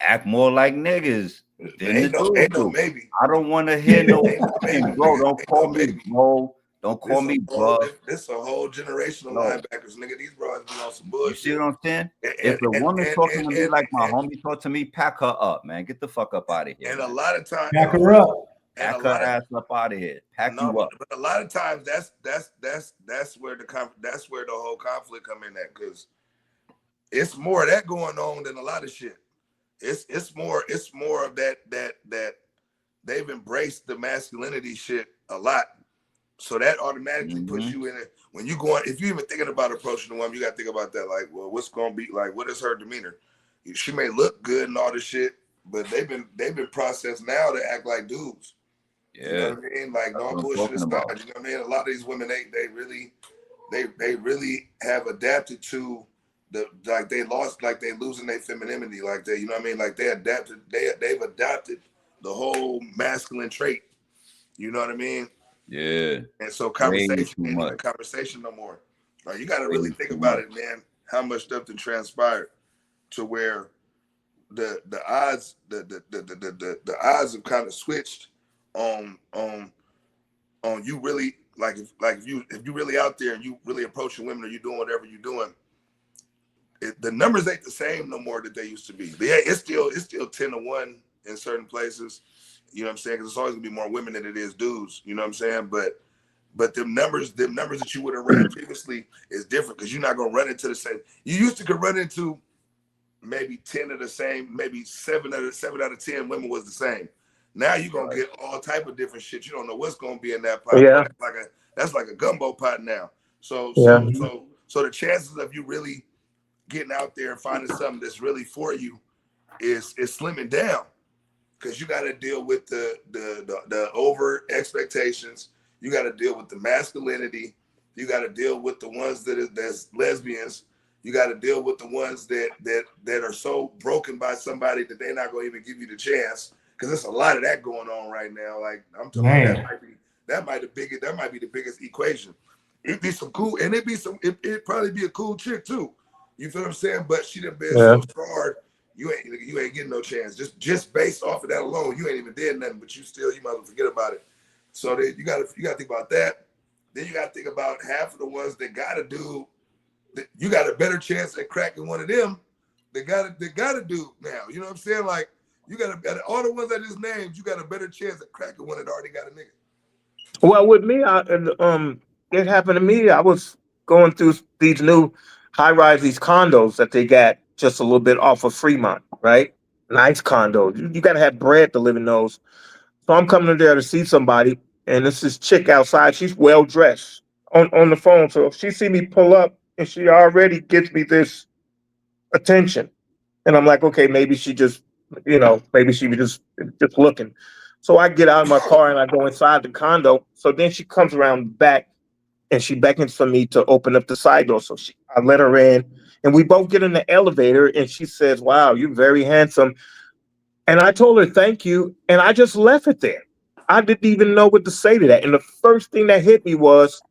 act more like niggas than the dudes Ain't no do. maybe. I don't want to hear no Ain't no maybe, fucking bro. nigga. Don't Ain't call no me maybe. bro. Don't call me bro. This a whole generation of No. linebackers, nigga. These bros be on some You see bullshit. what I'm saying? And, If the woman talking to me like my and, homie talk to me, pack her up, man. Get the fuck up out of here. and a Man. lot of times, Back her up. and a Pack her lot of ass up out of here. Pack no, you up. but a lot of times that's where that's where the whole conflict come in at, because it's more of that going on than a lot of shit. It's more of that they've embraced the masculinity shit a lot. So that automatically puts you in it. When you go on, if you even thinking about approaching a woman, you got to think about that. Like, well, what's gonna be like? What is her demeanor? She may look good and all this shit, but they've been processed now to act like dudes. Yeah. You know what I mean? Like, no bullshit aside. You know what I mean? A lot of these women, they really have adapted to the, like, they losing their femininity, like they, you know what I mean? Like, they've adopted the whole masculine trait. You know what I mean? Yeah. And so Way conversation too ain't even much. conversation no more. Like, you got to Way really think too about much. it, man. How much stuff that transpired to where the odds the odds have kind of switched on you really, like, if you really out there and you really approaching women, or you doing whatever you're doing, the numbers ain't the same no more that they used to be. Yeah, it's still 10-1 in certain places. You know what I'm saying? Because it's always gonna be more women than it is dudes. You know what I'm saying? But them numbers that you would have ran previously is different, because you're not gonna run into the same. You used to could run into maybe 10 of the same, maybe 7 out of 10 women was the same. Now you're gonna get all type of different shit. You don't know what's gonna be in that pot. Yeah. That's like a gumbo pot now. So Yeah. the chances of you really getting out there and finding something that's really for you is slimming down, because you got to deal with the over expectations. You got to deal with the masculinity. You got to deal with the ones that's lesbians. You got to deal with the ones that are so broken by somebody that they're not going to even give you the chance, because there's a lot of that going on right now. Like I'm talking Man. about that might be the biggest equation. It'd be some cool, and it'd probably be a cool chick too. You feel what I'm saying? But she done been so scarred, you ain't getting no chance. Just based off of that alone, you ain't even did nothing, but you might as well forget about it. So you gotta think about that. Then you gotta think about half of the ones that gotta do. You got a better chance at cracking one of them. They gotta do now. You know what I'm saying? Like you got all the ones I just named. You got a better chance at cracking one that already got a nigga. Well, with me, it happened to me. I was going through these new high-rise, these condos that they got just a little bit off of Fremont, right? Nice condos. You got to have bread to live in those. So I'm coming in there to see somebody, and this chick outside. She's well dressed on the phone. So if she see me pull up, and she already gives me this attention, and I'm like, okay, maybe she just, maybe she was just looking. So I get out of my car and I go inside the condo. So then she comes around the back and she beckons for me to open up the side door. So I let her in, and we both get in the elevator, and she says, "Wow, you're very handsome." And I told her, "Thank you." And I just left it there. I didn't even know what to say to that. And the first thing that hit me was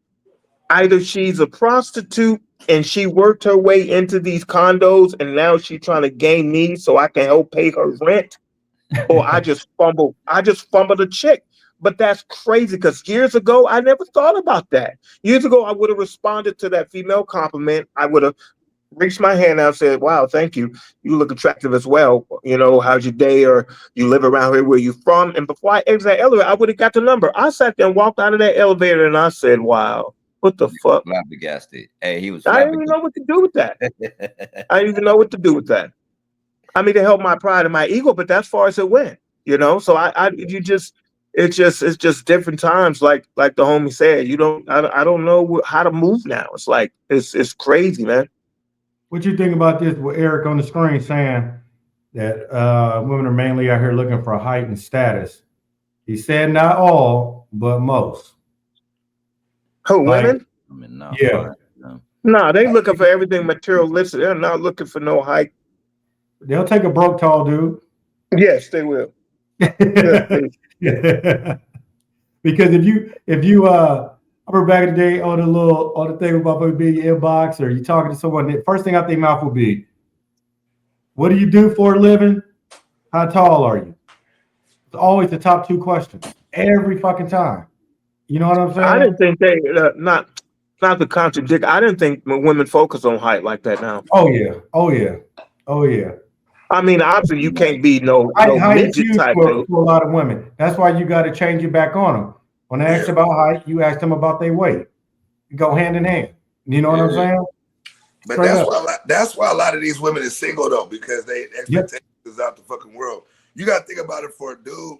either she's a prostitute and she worked her way into these condos and now she's trying to game me so I can help pay her rent. Or I just fumbled a chick. But that's crazy because years ago, I never thought about that. Years ago, I would have responded to that female compliment. I would have reached my hand out and said, "Wow, thank you. You look attractive as well. How's your day? Or you live around here, where you from?" And before I exit that elevator, I would have got the number. I sat there and walked out of that elevator and I said, "Wow, what the fuck?" Flabbergasted. Hey, he was I didn't even know what to do with that. I didn't even know what to do with that. I mean, to help my pride and my ego, but that's far as it went, So it's just different times. Like the homie said, I don't know how to move now. It's like it's crazy, man. What you think about this with Eric on the screen saying that women are mainly out here looking for height and status? He said not all, but most. Who, women? I mean, no, Yeah. No, they looking for everything materialistic. They're not looking for no height. They'll take a broke tall dude. Yes, they will. Because if you I remember back in the day on the thing about being inbox or you talking to someone, the first thing out their mouth will be, "What do you do for a living? How tall are you?" It's always the top two questions every fucking time. You know what I'm saying? I didn't think they not to contradict. I didn't think women focus on height like that now. Oh yeah. I mean, obviously you can't be no midget type for dude. a lot of women. That's why you got to change it back on them. When they ask about height, you ask them about their weight. You go hand in hand. You know what I'm saying? But that's why a lot of these women is single though, because they expectations is out the fucking world. You got to think about it for a dude.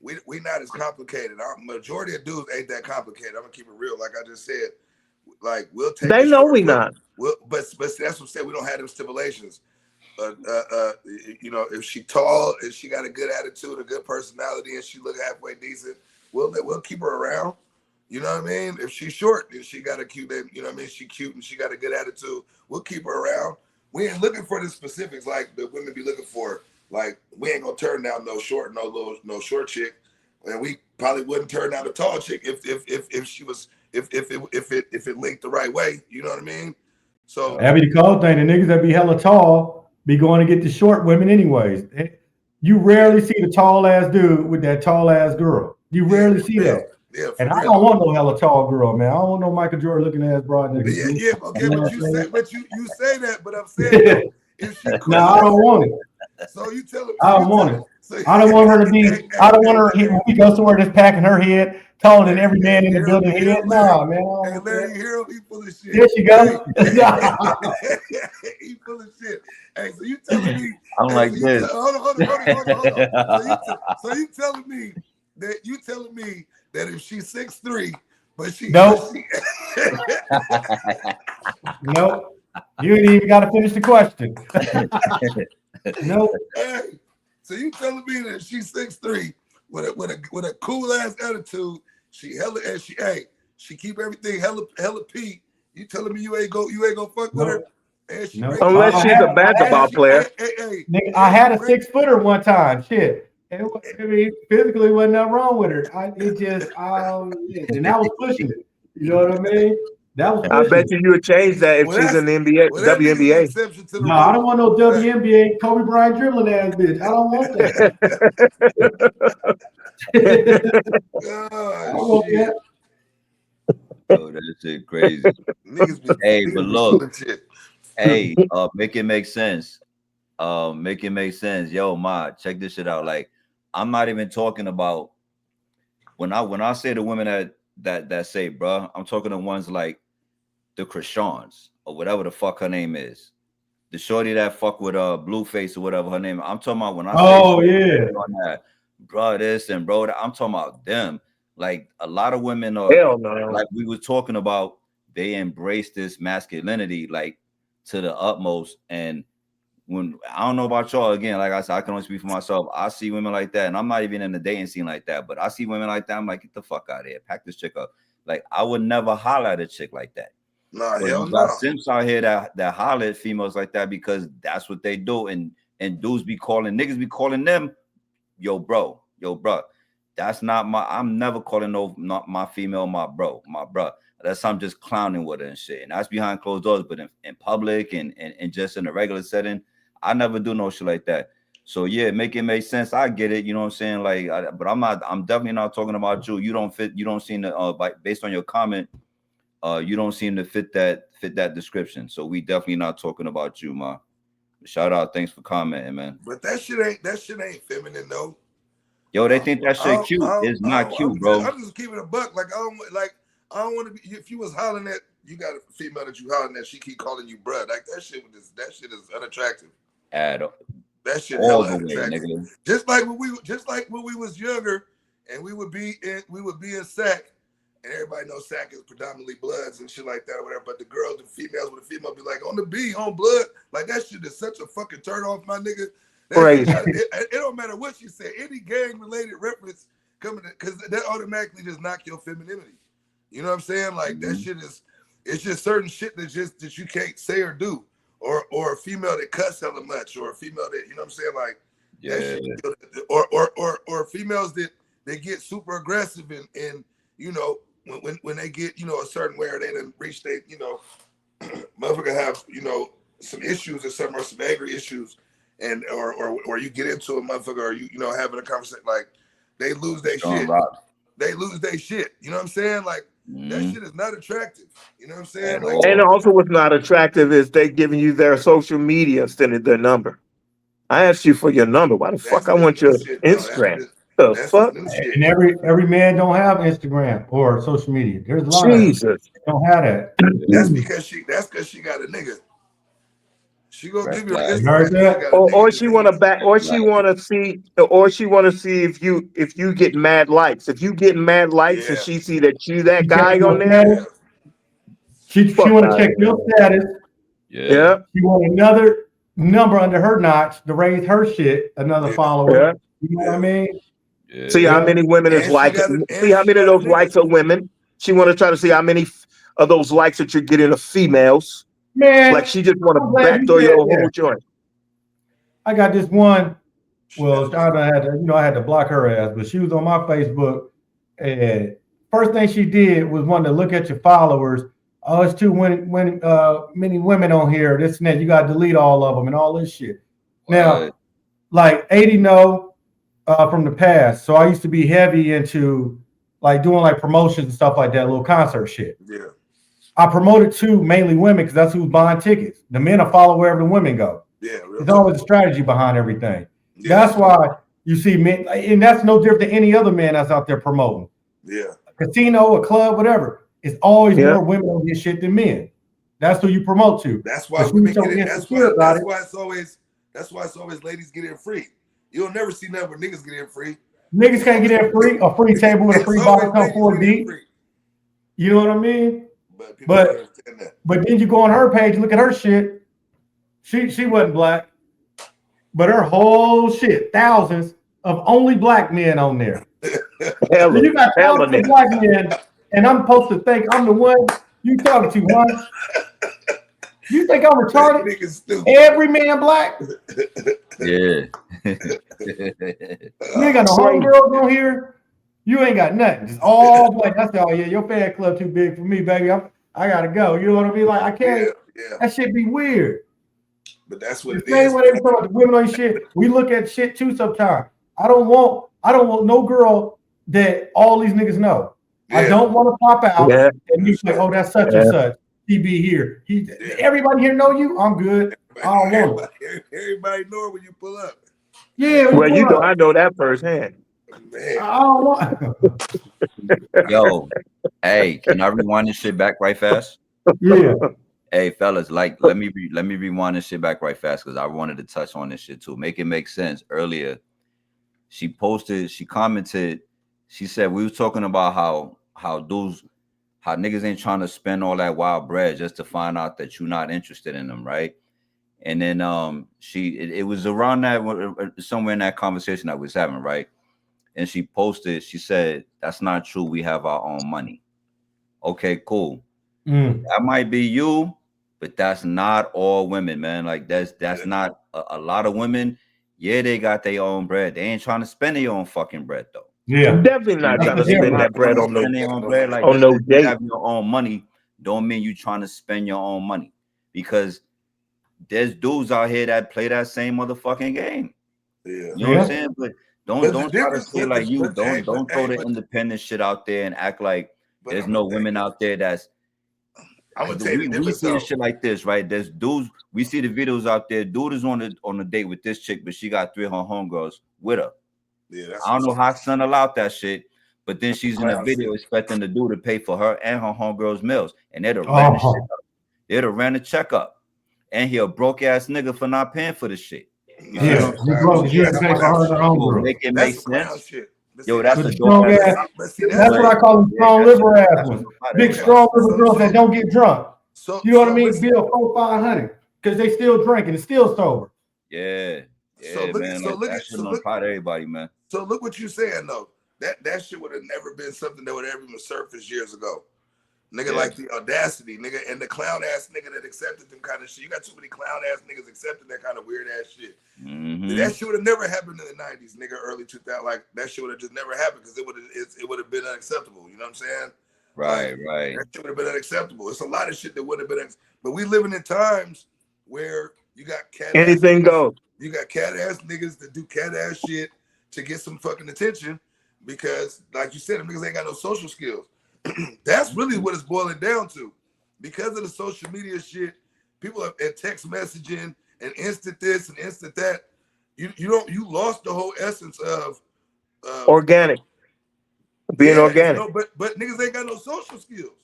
We not as complicated. Our majority of dudes ain't that complicated. I'm gonna keep it real. Like I just said, like we'll take. They know we not. But that's what I'm saying. We don't have them stipulations. If she tall, if she got a good attitude, a good personality, and she look halfway decent, we'll keep her around. You know what I mean? If she's short and she got a cute, she cute and she got a good attitude, we'll keep her around. We ain't looking for the specifics like the women be looking for. Like we ain't gonna turn down no short chick, and we probably wouldn't turn down a tall chick if it linked the right way. You know what I mean? So that'd be the cold thing. The niggas that be hella tall be going to get the short women anyways. You rarely see the tall ass dude with that tall ass girl. You rarely see that. Yeah, and I don't want no hella tall girl, man. I don't want no Michael Jordan looking ass broad nigga. Yeah, okay, but you say that, but I'm saying if she no, I don't want it. So you tell him. I don't want it. I don't want her to be. I don't want her when we go somewhere just packing her head taller than every man in the building head. Nah, man. Hey, Larry Hero, he full of shit. There she goes. He full of shit. Hey, so you telling me? I'm like this. Hold on. So you telling me that if she's 6'3", but she nope. Nope. You ain't even got to finish the question. Nope. Hey, so you telling me that she's 6'3" with a cool ass attitude? She keep everything hella peak. You telling me you ain't go fuck with her? Unless she's a basketball player. Nigga, I had a 6-footer one time. Shit. I mean, physically wasn't nothing wrong with her. It just, and that was pushing it. You know what I mean? That was I pushing bet it. you would change that if Well, she's in the NBA, well, that nigga's the WNBA. exception to the No, I rule. don't want no WNBA Kobe Bryant dribbling ass bitch. I don't want that. I don't want shit. that. Oh, that shit crazy. Niggas be, Hey, niggas but be look. doing shit. Hey, make it make sense. Make it make sense. Yo, Ma, check this shit out. Like, I'm not even talking about when I say the women that say, bruh, I'm talking to ones like the Krishans or whatever the fuck her name is. The shorty that fuck with Blueface or whatever her name. I'm talking about when I say on that, bro, this and bro, that, I'm talking about them. Like a lot of women are Hell no. like we were talking about, they embrace this masculinity like to the utmost. And when I don't know about y'all, again, like I said, I can only speak for myself. I see women like that, and I'm not even in the dating scene like that, but I see women like that. I'm like, get the fuck out of here, pack this chick up. Like I would never holler at a chick like that. Nah, But hell you got no. simps out here that holler at females like that because that's what they do, and dudes be calling, niggas be calling them, yo bro. That's not my. I'm never calling not my female my bro. That's I'm just clowning with her and shit, and that's behind closed doors. But in public and just in a regular setting, I never do no shit like that. So yeah, make it make sense. I get it. You know what I'm saying? Like, but I'm definitely not talking about you. You don't fit. You don't seem to. Based on your comment. You don't seem to fit that description. So we definitely not talking about you, Ma. Shout out, thanks for commenting, man. But that shit ain't feminine though. Yo, they think that shit cute. It's not cute, bro. I'm just keeping it a buck. Like I don't want to be. If you was hollering at, you got a female that you hollering at, she keep calling you bruh. Like that shit is unattractive. At all. That shit All hella the way, unattractive. nigga. Just like when we was younger, and we would be in SAC. And everybody knows SAC is predominantly bloods and shit like that or whatever. But the girls, the females with the female be like, on the B, on blood. Like that shit is such a fucking turn off, my nigga. Crazy. It don't matter what she said. Any gang related reference coming because that automatically just knock your femininity. You know what I'm saying? Like that shit it's just certain shit that you can't say or do. Or a female that cuss hella much, or a female that, you know what I'm saying? Like Yeah. that shit, or females that they get super aggressive and you know, when they get, you know, a certain way or they didn't reach they, you know, motherfucker have, you know, some issues or some angry issues, and or you get into a motherfucker or you know having a conversation, like they lose their shit. They lose their shit. You know what I'm saying? Like that shit is not attractive. You know what I'm saying? Like, and also what's not attractive is they giving you their social media instead of their number. I asked you for your number. Why the fuck I want your Instagram? The fuck? And every man don't have Instagram or social media. There's a lot Jesus. of don't have that. That's because she got a nigga. She gonna give you an Instagram. Or she want to back, or she want to see if you get mad likes. If you get mad likes and she see that you that guy on there, she want to check your status. Yeah. She want another number under her notch to raise her shit. Another follower. Yeah. You know what I mean? Yeah. See how many women is like. See how many of those likes are women. She want to try to see how many of those likes that you're getting are females. Man, like she just want to backdoor your whole joint. I got this one. Well, I had to block her ass, but she was on my Facebook, and first thing she did was want to look at your followers. Oh, it's many women on here. This and that. You got to delete all of them and all this shit. Now, like 80 from the past. So I used to be heavy into like doing like promotions and stuff like that, little concert shit. Yeah. I promoted to mainly women because that's who's buying tickets. The men will follow wherever the women go. Yeah. There's always a strategy behind everything. Yeah. That's why you see men, and that's no different than any other man that's out there promoting. Yeah. A casino, a club, whatever. It's always more women on this shit than men. That's who you promote to. That's why women get in. That's why it's always ladies get in free. You'll never see nothing where niggas get in free. Niggas can't get in free. A free table with a free bottle come 4 deep. You know what I mean? But then you go on her page, look at her shit. She wasn't black, but her whole shit, thousands of only black men on there. You got thousands of black men, and I'm supposed to think I'm the one you talking to, huh? You think I'm retarded? Nigga stupid. Every man black. Yeah. You ain't got no homegirls on here. You ain't got nothing. Just all black. I said, oh yeah, your fan club too big for me, baby. I gotta go. You know what I mean? Like I can't. Yeah. That shit be weird. But that's what The it same is. way they talk about the women on shit. We look at shit too sometimes. I don't want no girl that all these niggas know. I don't want to pop out and you say, oh, that's such and such. He be here. Everybody here know you. I'm good. I don't want it. Everybody know when you pull up. Yeah. Well, you know, I know that firsthand. Man. I don't want. Yo, hey, can I rewind this shit back right fast? Yeah. Hey, fellas, like let me rewind this shit back right fast because I wanted to touch on this shit too. Make it make sense. Earlier, she commented, she said we was talking about how niggas ain't trying to spend all that wild bread just to find out that you're not interested in them, right? And then it was around that somewhere in that conversation that we was having, right? And she posted, she said, that's not true. We have our own money. Okay, cool. That might be you, but that's not all women, man. Like that's not a lot of women. Yeah, they got their own bread. They ain't trying to spend their own fucking bread though. Yeah, definitely not trying to spend that bread on no bread. Like on no date. You have your own money don't mean you trying to spend your own money, because there's dudes out here that play that same motherfucking game. Yeah, you know what I'm saying? But don't try to say like you don't throw the independent shit out there and act like there's no women out there that's. I'm gonna tell you we see shit like this, right? There's dudes. We see the videos out there. Dude is on a date with this chick, but she got 3 of her homegirls with her. Yeah, I don't know how son allowed that shit, but then she's in a video expecting the dude to pay for her and her homegirls' meals, and they'd have ran the shit up. They'd have ran the check up, and he a broke ass nigga for not paying for the shit. You broke. You had to pay for her homegirl. Make it make sense. Yo, that's a strong ass. That's what I call them strong liver ass ones. Big strong liver girls that don't get drunk. You know what I mean? Bill 400-500 because they still drinking and still sober. Yeah, man. So look at everybody, man. So look what you're saying though. That shit would have never been something that would ever even surface years ago. Nigga, like the audacity, nigga, and the clown ass nigga that accepted them kind of shit. You got too many clown ass niggas accepting that kind of weird ass shit. That shit would have never happened in the 90s, nigga, early 2000. Like that shit would have just never happened because it would have been unacceptable. You know what I'm saying? Right. That shit would have been unacceptable. It's a lot of shit that would have been, but we living in times where you got anything goes. You got cat ass niggas that do cat ass shit to get some fucking attention because, like you said, them niggas ain't got no social skills. That's really what it's boiling down to. Because of the social media shit, people are at text messaging and instant this and instant that. You lost the whole essence of organic. Being organic. You know, but niggas ain't got no social skills.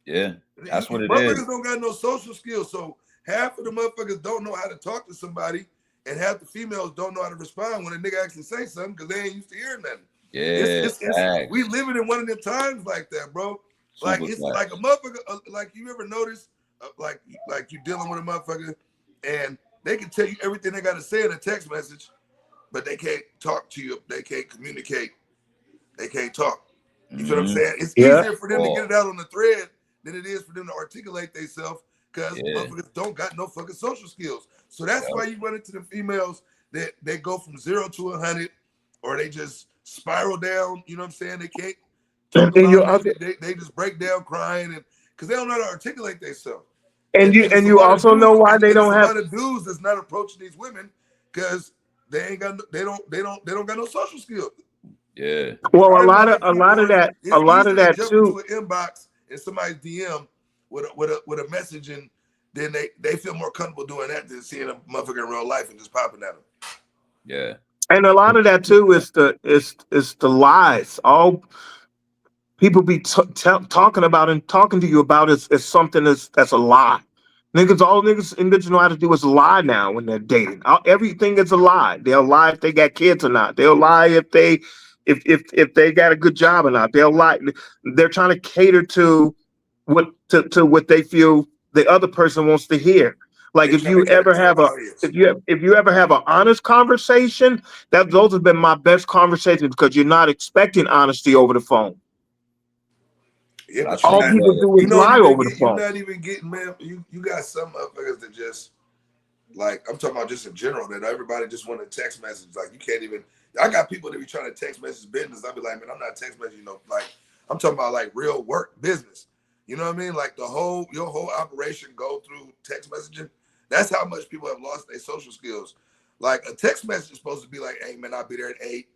Yeah, that's what it is. Motherfuckers don't got no social skills. So half of the motherfuckers don't know how to talk to somebody, and half the females don't know how to respond when a nigga actually say something because they ain't used to hearing nothing. Yeah, we living in one of them times like that, bro. Like it's like a motherfucker. Like you ever notice, like you dealing with a motherfucker, and they can tell you everything they got to say in a text message, but they can't talk to you. They can't communicate. They can't talk. You know what I'm saying? It's easier for them to get it out on the thread than it is for them to articulate themselves because motherfuckers don't got no fucking social skills. So that's why you run into the females that they go from 0 to 100, or they just spiral down. You know what I'm saying? They can't talk about it. They just break down crying and because they don't know how to articulate themselves. And you also know why they don't have a lot of dudes that's not approaching these women because they don't got no social skills. Yeah. Well, a lot of that too. Into an inbox and somebody's DM with a message, and then they feel more comfortable doing that than seeing a motherfucker in real life and just popping at them. Yeah. And a lot of that too is the lies. All people be talking about and talking to you about is something that's a lie. All niggas know how to do is lie now when they're dating. Everything is a lie. They'll lie if they got kids or not. They'll lie if they got a good job or not. They'll lie. They're trying to cater to what they feel the other person wants to hear. Like if you ever have an honest conversation, those have been my best conversations because you're not expecting honesty over the phone. Yeah, But I but you're All think not, people that do is lie over the you're phone. not even getting, man. You got some motherfuckers that just like, I'm talking about just in general, that everybody just want to text message. Like, you can't even. I got people that be trying to text message business. I be like, man, I'm not text messaging. Like, I'm talking about like real work business. You know what I mean? Like your whole operation go through text messaging. That's how much people have lost their social skills. Like a text message is supposed to be like, hey man, I'll be there at 8.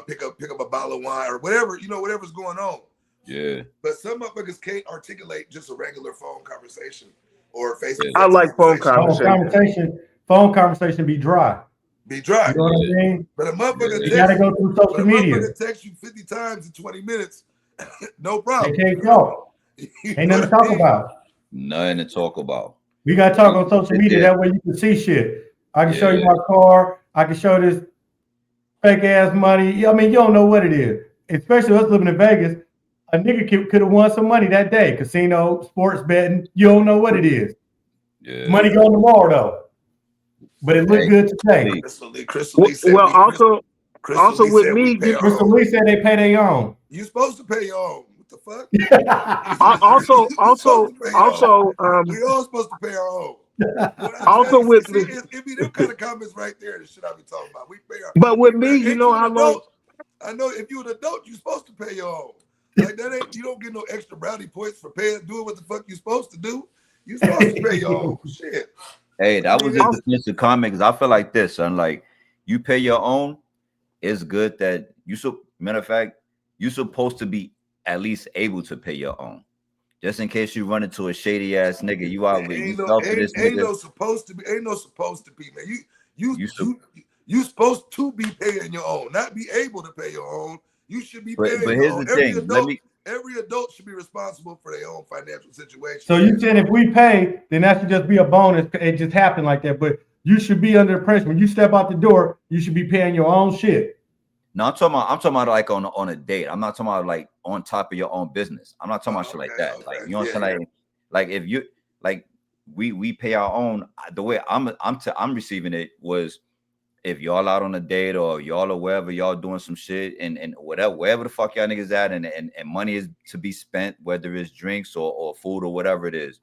Pick up a bottle of wine or whatever. Whatever's going on. yeah, But some motherfuckers can't articulate just a regular phone conversation or face to I face like phone conversation. Phone conversation be dry. Be dry. You know what I mean? But a motherfucker You gotta text go you. through But social a media. motherfucker text you 50 times in 20 minutes. No They problem. can't talk. You Ain't know nothing to what I talk mean? about. nothing to talk about. We gotta talk on social It media. did. That way you can see shit. I can show you Yeah. my car. I can show this fake ass money. I mean, you don't know what it is. Especially us living in Vegas. A nigga could have won some money that day. Casino, sports betting. You don't know what it is. Yeah. Money going tomorrow though. But it looked Hey, good today. Crystal Lee said Well, Crystal also Lee with said me, we pay our Crystal own. Lee said they pay their own. You supposed to pay your own. What the fuck? also, You supposed to pay your own. also, We all supposed to pay our own. What I also tell you, with see, me, it be them kind of comments right there. The shit I be talking about. We pay our. but with me, you Ain't know you an how long? adult? I know if you an adult, you supposed to pay your own. Like that ain't. You don't get no extra brownie points for doing what the fuck you supposed to do. You supposed to pay your own shit. hey, that was mean, a defensive comment because I feel like this, son. Like you pay your own, it's good that matter of fact, you're supposed to be at least able to pay your own. Just in case you run into a shady ass nigga, you out with you fell for this Ain't nigga. no supposed to be. Ain't no supposed to be, man. You You supposed to be paying your own, not be able to pay your own. You should be paying but your here's own. the thing. Every adult should be responsible for their own financial situation. So you said if we pay, then that should just be a bonus. It just happened like that. But you should be under pressure. When you step out the door, you should be paying your own shit. No, I'm talking about like on a date. I'm not talking about like on top of your own business. I'm not talking about shit like that. Okay. Like you know what I'm saying? Like if you like we pay our own. The way I'm receiving it was if y'all out on a date or y'all or wherever y'all doing some shit and wherever the fuck y'all niggas at and money is to be spent, whether it's drinks or food or whatever it is.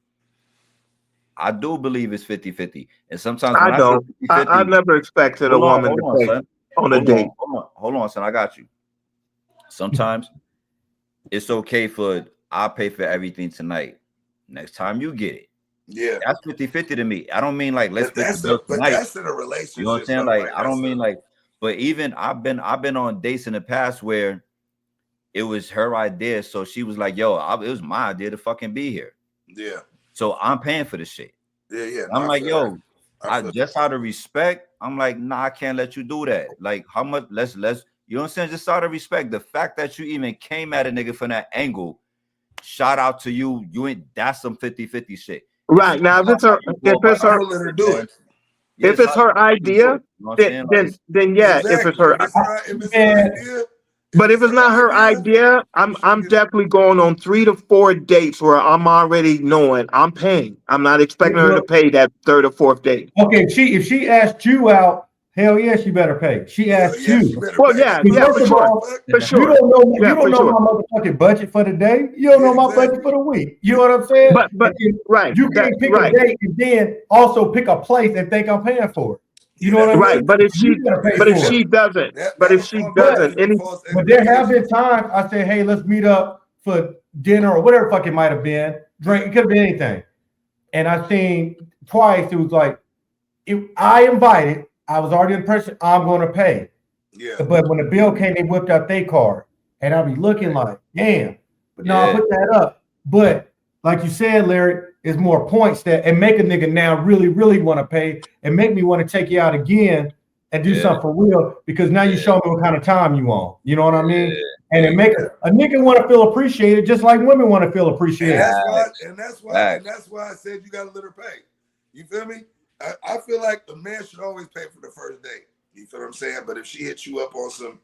I do believe it's 50-50. And sometimes when I don't. I never expected a woman to pay on a date. Hold on, son. I got you. Sometimes it's okay for I'll pay for everything tonight. Next time you get it. Yeah. That's 50-50 to me. I don't mean like let's but that's in a relationship. You know what I'm saying? Like I don't mean like, but even I've been on dates in the past where it was her idea. So she was like, yo, it was my idea to fucking be here. Yeah. So I'm paying for the shit. Yeah. I'm like, yo, I just out of respect, I'm like, nah, I can't let you do that. Like, how much? Let's, you know what I'm saying? Just out of respect, the fact that you even came at a nigga from that angle, shout out to you. You ain't that's some 50-50 shit. Right now, if it's her idea, then yeah, exactly. if it's her idea. But if it's not her idea, I'm definitely going on 3 to 4 dates where I'm already knowing I'm paying. I'm not expecting her to pay that 3rd or 4th date. Okay, if she asked you out, hell yeah, she better pay. She asked you. Well, yeah, for sure. For sure. You don't know my motherfucking budget for the day. You don't know my budget for the week. You know what I'm saying? But right. You can't pick a date and then also pick a place and think I'm paying for it. You know what I mean? Right, but if she doesn't, but there have been times I say, hey, let's meet up for dinner or whatever the fuck it might have been. Drink, it could have been anything. And I seen twice, it was like, if I invited, I was already in pressure, I'm going to pay. Yeah. But when the bill came, they whipped out their card. And I'll be looking like, damn. But no, I put that up. But like you said, Larry, it's more points that and make a nigga now really, really want to pay and make me want to take you out again and do something for real because now you show me what kind of time you on. You know what I mean? And it make a nigga want to feel appreciated just like women want to feel appreciated. And that's why I said you got to let her pay. You feel me? I feel like the man should always pay for the first date. You feel what I'm saying? But if she hits you up on some,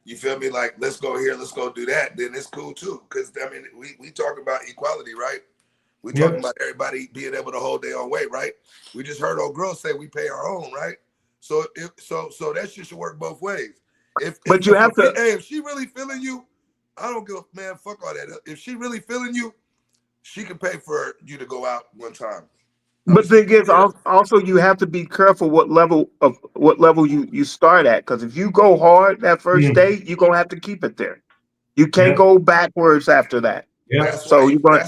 you feel me, like let's go here, let's go do that, then it's cool too. Because I mean, we talk about equality, right? We talking about everybody being able to hold their own weight, right? We just heard old girl say we pay our own, right? So so that shit should work both ways. If she really feeling you, I don't give a man. Fuck all that. If she really feeling you, she can pay for you to go out one time. But thing is, also you have to be careful what level you start at. Because if you go hard that first Mm. day, you're gonna have to keep it there. You can't Yep. go backwards after that. Yep. That's So why. you're gonna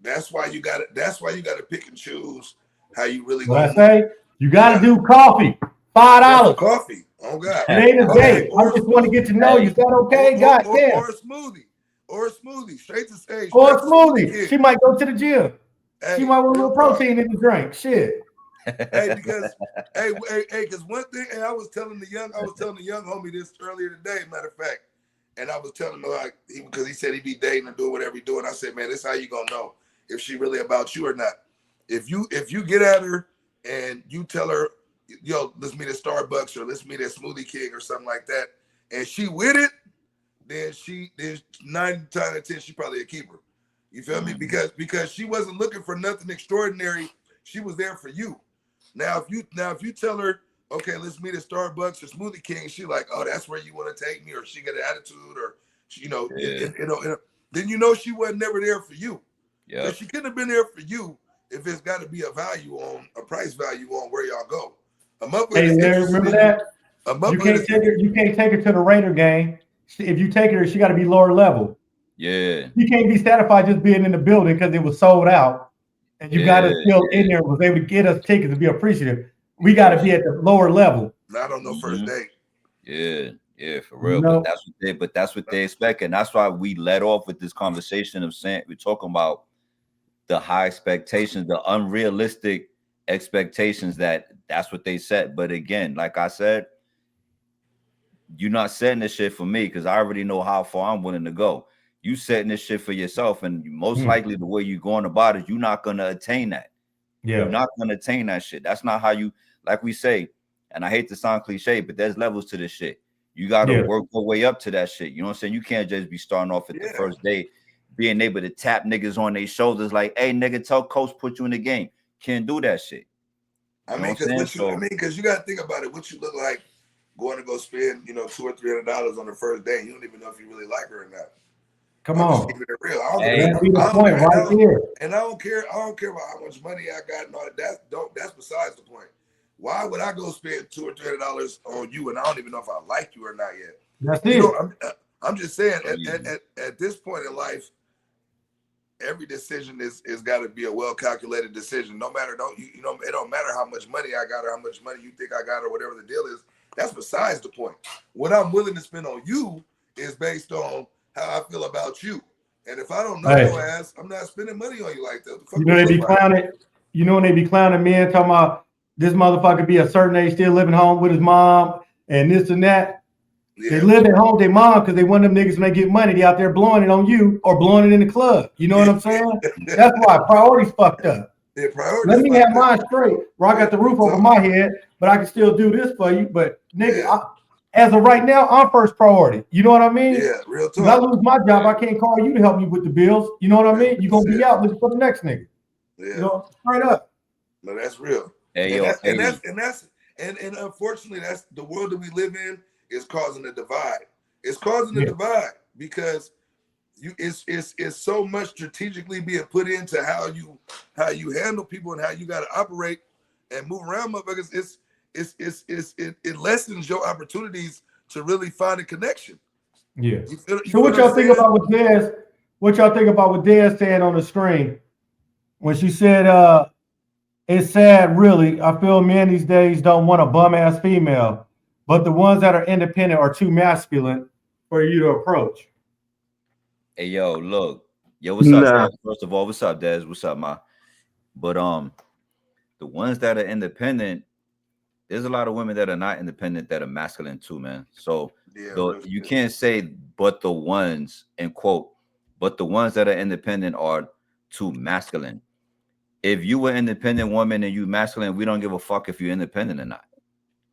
That's why you got to. That's why you got to pick and choose how you really What I gonna. say? You got to do coffee. That's $5. coffee. Oh God. It ain't a Okay, date. I just want to get to know you. Is that okay? God damn. or a smoothie. Or a smoothie. Straight to stage. Or a smoothie. She might go to the gym. Hey, She might want a real little talk. protein in the drink. Shit. Hey, because because one thing, and I was telling the young homie this earlier today, matter of fact, and I was telling him like because he said he'd be dating and doing whatever he doing. I said, man, this is how you gonna know if she really about you or not. If you get at her and you tell her, yo, let's meet at Starbucks or let's meet at Smoothie King or something like that, and she with it, then 9 times out of 10 she probably a keeper. You feel me? Because she wasn't looking for nothing extraordinary. She was there for you. Now if you tell her, okay, let's meet at Starbucks or Smoothie King, she like, oh, that's where you want to take me, or she got an attitude, or she, then you know she wasn't never there for you. Yeah. But she couldn't have been there for you if it's got to be a price value on where y'all go. Hey, Larry, remember that? You can't take her to the Raider game. If you take her, she got to be lower level. Yeah. You can't be satisfied just being in the building because it was sold out. And you got to still in there was able to get us tickets to be appreciative. We got to be at the lower level. I don't know first date. Yeah, for real. No. But that's what they expect, and that's why we led off with this conversation of saying we're talking about the high expectations, the unrealistic expectations that's what they set. But again, like I said, you're not setting this shit for me because I already know how far I'm willing to go. You setting this shit for yourself, and most likely the way you're going about it, you're not gonna attain that. Yeah, you're not gonna attain that shit. That's not how you, like we say, and I hate to sound cliche, but there's levels to this shit. You gotta work your way up to that shit. You know what I'm saying? You can't just be starting off at the first day, being able to tap niggas on their shoulders like, hey, nigga, tell coach put you in the game. Can't do that shit. Because you gotta think about it. What you look like going to go spend, $200 or $300 on the first day. You don't even know if you really like her or not. Come on. Keep it real. And I don't care about how much money I got and all that. That's besides the point. Why would I go spend $200 or $300 on you and I don't even know if I like you or not yet? That's it. I'm just saying at this point in life, every decision is got to be a well calculated decision. No matter it don't matter how much money I got or how much money you think I got or whatever the deal is. That's besides the point. What I'm willing to spend on you is based on how I feel about you. And if I don't know your ass, I'm not spending money on you like that. They be clowning. You know when they be clowning men talking about this motherfucker be a certain age still living home with his mom and this and that. Yeah. They live at home with their mom because they want them niggas when they get money, they out there blowing it on you or blowing it in the club. You know what I'm saying? That's why priorities fucked up. Yeah, let me have mine straight where I got the roof over my head, but I can still do this for you. But nigga, as of right now, I'm first priority. You know what I mean? Yeah, real talk. If I lose my job, I can't call you to help me with the bills. You know what I mean? You're going to be out looking for the next nigga. Yeah. Straight up. No, that's real. And unfortunately, that's the world that we live in is causing a divide. It's causing a divide because it's so much strategically being put into how you handle people and how you got to operate and move around, motherfuckers. It lessens your opportunities to really find a connection. Yeah. So what y'all think about what Dez? What y'all think about what Dez saying on the screen when she said, "It's sad, really. I feel men these days don't want a bum ass female, but the ones that are independent are too masculine for you to approach." Hey, yo, look, what's up, Dez? First of all, what's up, Dez? What's up, Ma? But the ones that are independent. There's a lot of women that are not independent that are masculine too, man. So you can't say, but the ones, end quote, but the ones that are independent are too masculine. If you were independent woman and you masculine, we don't give a fuck if you're independent or not.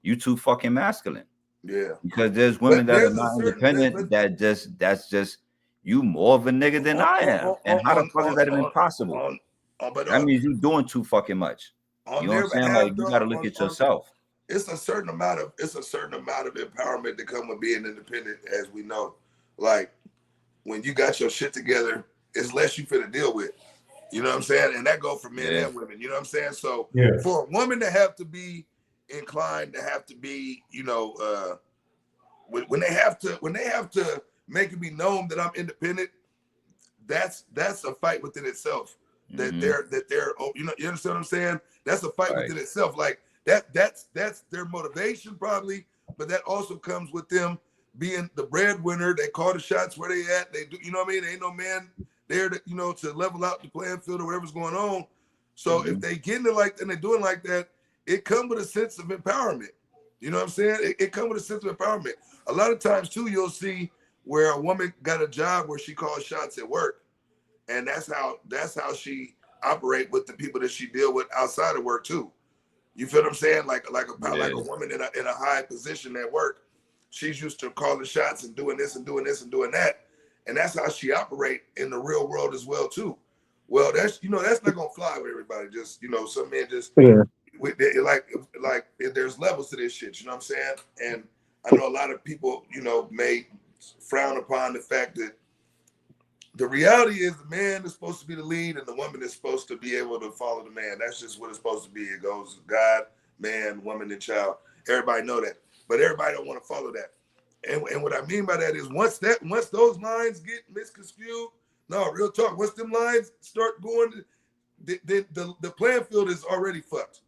You too fucking masculine. Yeah. Because there's women that are not independent that's just you more of a nigga than I am. And how the fuck is that even possible? That means you're doing too fucking much. You know what I'm saying? Like you gotta look at yourself. It's a certain amount of empowerment that come with being independent, as we know. Like when you got your shit together, it's less you finna deal with. You know what I'm saying? And that go for men and women. You know what I'm saying? So for a woman to have to be inclined to have to be, you know, when they have to make it be known that I'm independent, that's a fight within itself. That they're you know, you understand what I'm saying? That's a fight within itself. Like that's their motivation probably, but that also comes with them being the breadwinner. They call the shots where they at. They do, you know what I mean? There ain't no man there to, you know, to level out the playing field or whatever's going on. So if they getting it like and they're doing like that, it comes with a sense of empowerment. You know what I'm saying? It comes with a sense of empowerment. A lot of times too, you'll see where a woman got a job where she calls shots at work. And that's how she operate with the people that she deal with outside of work too. You feel what I'm saying? Like a woman in a high position at work, she's used to calling shots and doing this and doing this and doing that, and that's how she operate in the real world as well too. Well, that's not gonna fly with everybody. Just some men just like there's levels to this shit. You know what I'm saying? And I know a lot of people may frown upon the fact that the reality is the man is supposed to be the lead and the woman is supposed to be able to follow the man. That's just what it's supposed to be. It goes God, man, woman, and child. Everybody know that, but everybody don't want to follow that. And what I mean by that is once those lines get misconstrued, no, real talk. Once them lines start going, the playing field is already fucked,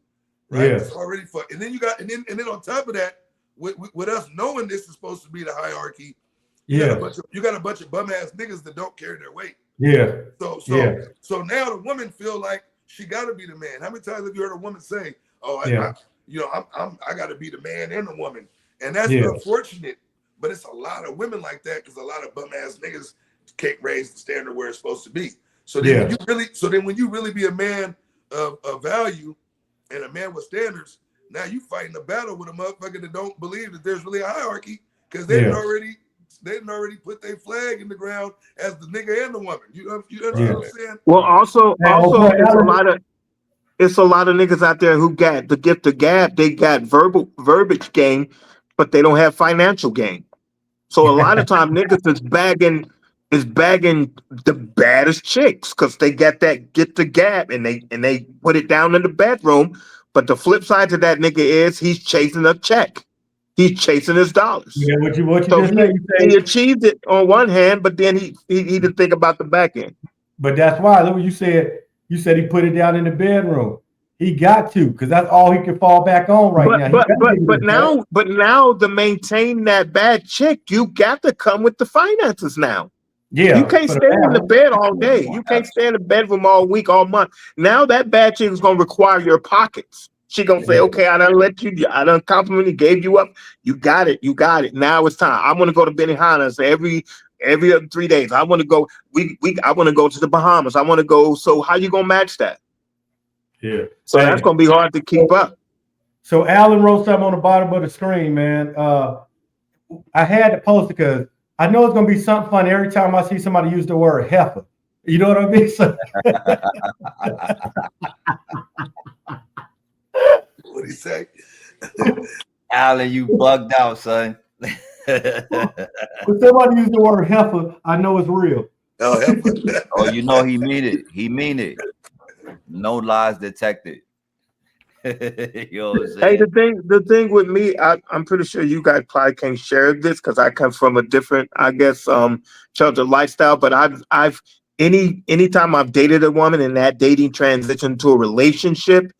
right? It's already fucked. And then and then on top of that, with us knowing this is supposed to be the hierarchy. You got a bunch of bum ass niggas that don't carry their weight. So now the woman feel like she got to be the man. How many times have you heard a woman say, "Oh, I got to be the man and the woman," and that's unfortunate. But it's a lot of women like that because a lot of bum ass niggas can't raise the standard where it's supposed to be. So then when you really be a man of value and a man with standards, now you fighting a battle with a motherfucker that don't believe that there's really a hierarchy because they didn't already put their flag in the ground as the nigga and the woman. You understand what I'm saying? Well, also, it's a lot of niggas out there who got the gift of gab. They got verbiage game, but they don't have financial game. So a lot of time niggas is bagging the baddest chicks because they got that gift of gab and they put it down in the bedroom. But the flip side to that nigga is he's chasing a check. He's chasing his dollars. Yeah, what you so just said. He achieved it on one hand, but then he didn't think about the back end. But that's why, look what you said. You said he put it down in the bedroom. He got to, because that's all he can fall back on now. But now to maintain that bad chick, you got to come with the finances now. Yeah, you can't stay in the bed all day. You can't stay in the bedroom all week, all month. Now that bad chick is gonna require your pockets. She gonna say, okay, I done complimented, gave you up. You got it. Now it's time. I want to go to Benihana's every other 3 days. I want to go. I want to go to the Bahamas. I want to go. So how you gonna match that? Yeah. So that's gonna be hard to keep up. So Alan wrote something on the bottom of the screen, man. I had to post it because I know it's gonna be something funny every time I see somebody use the word heifer. You know what I mean? So What'd he say? Alan, you bugged out, son. When somebody use the word heifer, I know it's real. Oh, heifer. Oh, you know he mean it. He mean it. No lies detected. You know what I'm saying? Hey, the thing with me, I'm pretty sure you guys probably can't share this because I come from a different, I guess, sheltered lifestyle. But anytime I've dated a woman and that dating transitioned to a relationship,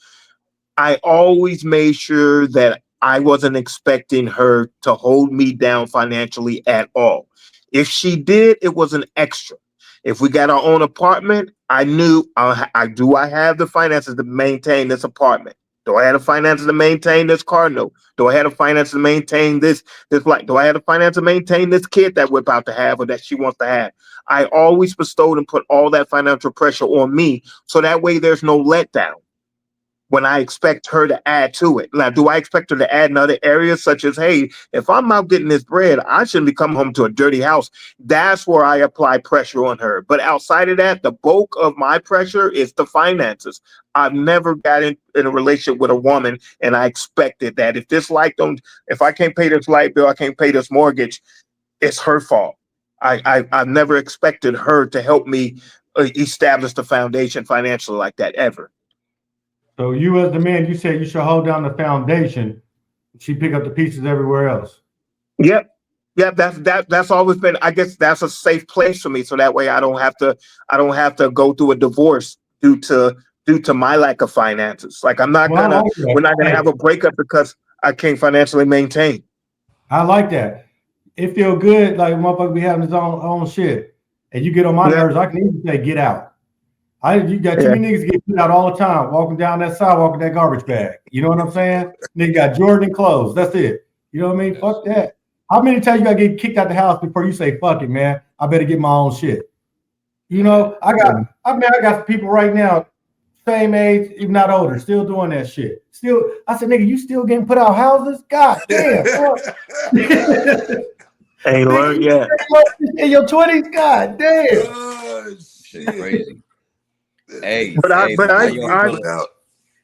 I always made sure that I wasn't expecting her to hold me down financially at all. If she did, it was an extra. If we got our own apartment, I knew I have the finances to maintain this apartment? Do I have the finances to maintain this car note? Do I have the finances to maintain this flight? Do I have the finances to maintain this kid that we're about to have or that she wants to have? I always bestowed and put all that financial pressure on me so that way there's no letdown when I expect her to add to it. Now, do I expect her to add in other areas such as, hey, if I'm out getting this bread, I shouldn't be coming home to a dirty house. That's where I apply pressure on her. But outside of that, the bulk of my pressure is the finances. I've never got in a relationship with a woman and I expected that if I can't pay this light bill, I can't pay this mortgage, it's her fault. I've never expected her to help me establish the foundation financially like that ever. So you as the man, you said you should hold down the foundation. She pick up the pieces everywhere else. Yep. Yeah, that's always been, I guess that's a safe place for me. So that way I don't have to go through a divorce due to my lack of finances. Like we're not gonna have a breakup because I can't financially maintain. I like that. It feel good, like motherfucker be having his own shit. And you get on my nerves, I can even say get out. You got too many niggas get out all the time, walking down that sidewalk with that garbage bag. You know what I'm saying? Nigga got Jordan clothes. That's it. You know what I mean? Fuck that. How many times you gotta get kicked out the house before you say, fuck it, man? I better get my own shit. You know, I got people right now, same age, if not older, still doing that shit. Still, I said, nigga, you still getting put out houses? God damn. Ain't learned yet. In your 20s? God damn. Oh, shit crazy. Hey,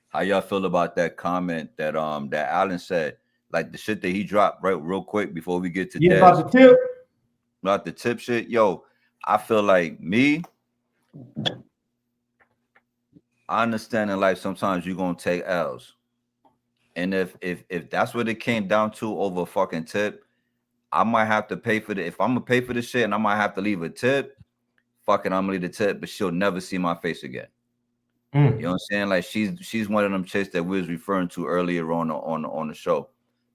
how y'all feel about that comment that that Allen said? Like the shit that he dropped real quick before we get to about the tip. About the tip shit. Yo, I feel like I understand in life sometimes you're gonna take L's. And if that's what it came down to over a fucking tip, I might have to pay for if I'm gonna pay for the shit and I might have to leave a tip, fucking I'm gonna leave the tip, but she'll never see my face again. You know what I'm saying? Like she's one of them chicks that we was referring to earlier on the show.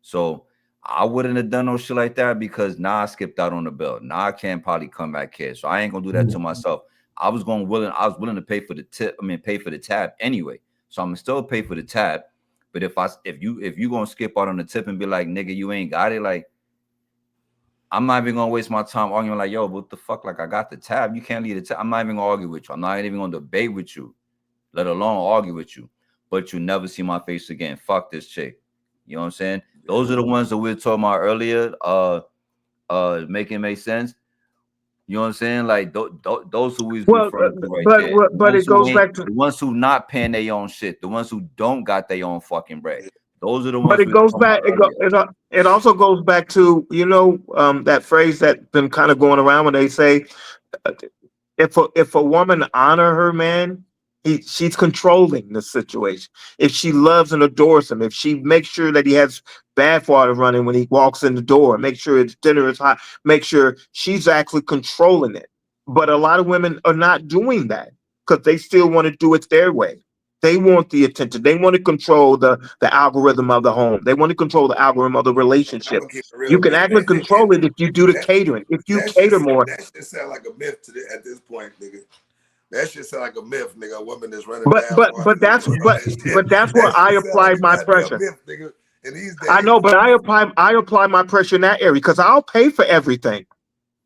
So I wouldn't have done no shit like that because I skipped out on the bill. Now I can't probably come back here. So I ain't gonna do that to myself. I was willing to pay for the tip. Pay for the tab anyway. So I'm gonna still pay for the tab. But if you gonna skip out on the tip and be like, nigga, you ain't got it, like I'm not even gonna waste my time arguing like, yo, what the fuck? Like I got the tab. You can't leave the tab. I'm not even gonna argue with you. I'm not even gonna debate with you, let alone argue with you. But you never see my face again. Fuck this chick. You know what I'm saying? Those are the ones that we were talking about earlier. Make it make sense. You know what I'm saying? Like those who we referring to right there. But it goes back to the ones who not paying their own shit, the ones who don't got their own fucking bread. Those are the ones. But it goes back. It also goes back to that phrase that's been kind of going around when they say, if a woman honor her man, she's controlling the situation. If she loves and adores him, if she makes sure that he has bath water running when he walks in the door, make sure his dinner is hot, make sure she's actually controlling it. But a lot of women are not doing that because they still want to do it their way. They want the attention. They want to control the algorithm of the home. They want to control the algorithm of the relationship. You can actually control it if you do the catering. If you cater more. That should sound like a myth at this point, nigga. That should sound like a myth, nigga. A woman that's running. But that's where I apply my pressure. Myth, nigga. In these days. I know, but I apply my pressure in that area because I'll pay for everything.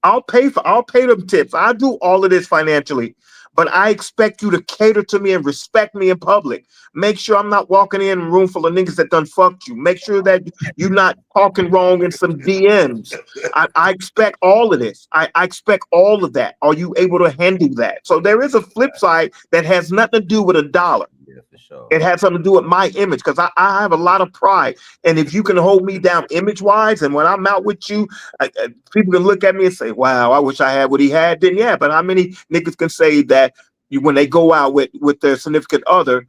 I'll pay them tips. I do all of this financially. But I expect you to cater to me and respect me in public. Make sure I'm not walking in a room full of niggas that done fucked you. Make sure that you're not talking wrong in some DMs. I expect all of this. I expect all of that. Are you able to handle that? So there is a flip side that has nothing to do with a dollar. Yeah, for sure. It has something to do with my image because I have a lot of pride. And if you can hold me down image-wise, and when I'm out with you, people can look at me and say, wow, I wish I had what he had. Then yeah, but how many niggas can say that when they go out with their significant other,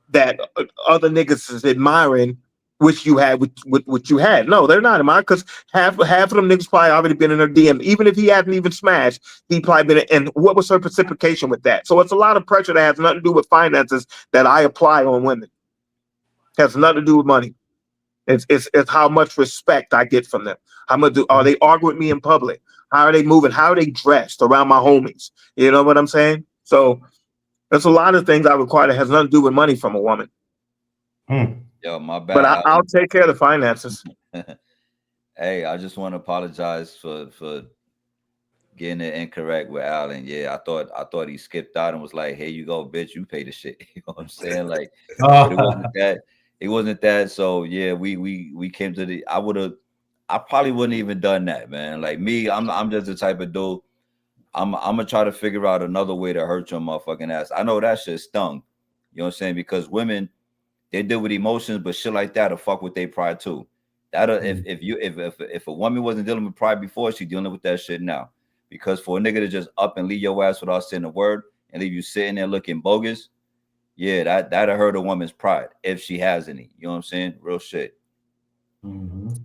that other niggas is admiring which you had with what you had? No, they're not admiring because half of them niggas probably already been in her DM. Even if he hadn't even smashed, he probably been in. And what was her reciprocation with that? So it's a lot of pressure that has nothing to do with finances that I apply on women. It has nothing to do with money. It's how much respect I get from them. How much are they arguing with me in public? How are they moving? How are they dressed around my homies? You know what I'm saying? So there's a lot of things I require that has nothing to do with money from a woman. Yo, my bad. But I'll take care of the finances. Hey, I just want to apologize for getting it incorrect with Allen. Yeah, I thought he skipped out and was like, "Here you go, bitch, you pay the shit." You know what I'm saying? Like, it wasn't that. It wasn't that. So yeah, we came to the. I probably wouldn't even done that, man. Like me, I'm just the type of dude. I'm gonna try to figure out another way to hurt your motherfucking ass. I know that shit stung. You know what I'm saying? Because women, they deal with emotions, but shit like that'll fuck with their pride too. That'll if a woman wasn't dealing with pride before, she's dealing with that shit now. Because for a nigga to just up and leave your ass without saying a word and leave you sitting there looking bogus, yeah, that'll hurt a woman's pride if she has any. You know what I'm saying? Real shit.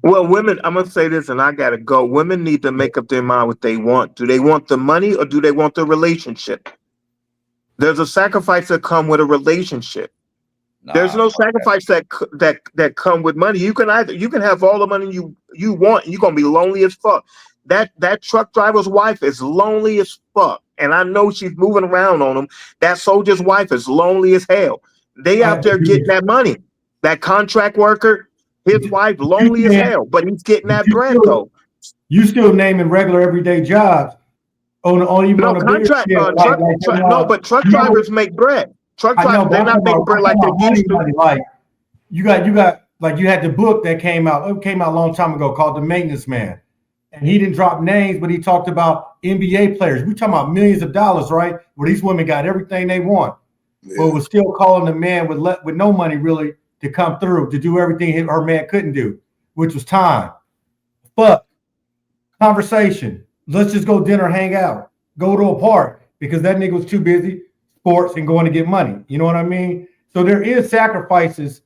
Well, women, I'm gonna say this, and I gotta go. Women need to make up their mind what they want. Do they want the money or do they want the relationship? There's a sacrifice that come with a relationship. There's no sacrifice that come with money. You can have all the money you want, and you're gonna be lonely as fuck. That truck driver's wife is lonely as fuck, and I know she's moving around on him. That soldier's wife is lonely as hell. They out there getting that money. That contract worker, his wife lonely as hell, but he's getting that bread though. You still naming regular everyday jobs on even on a contract. But truck drivers make bread. Truck drivers, they not make bread like they used to. Like you got like you had the book that came out. It came out a long time ago called The Maintenance Man, and he didn't drop names, but he talked about NBA players. We talking about millions of dollars, right? Where these women got everything they want, but was still calling the man with no money really to come through to do everything her man couldn't do, which was time. Fuck. Conversation. Let's just go dinner, hang out, go to a park because that nigga was too busy sports and going to get money. You know what I mean? So there is sacrifices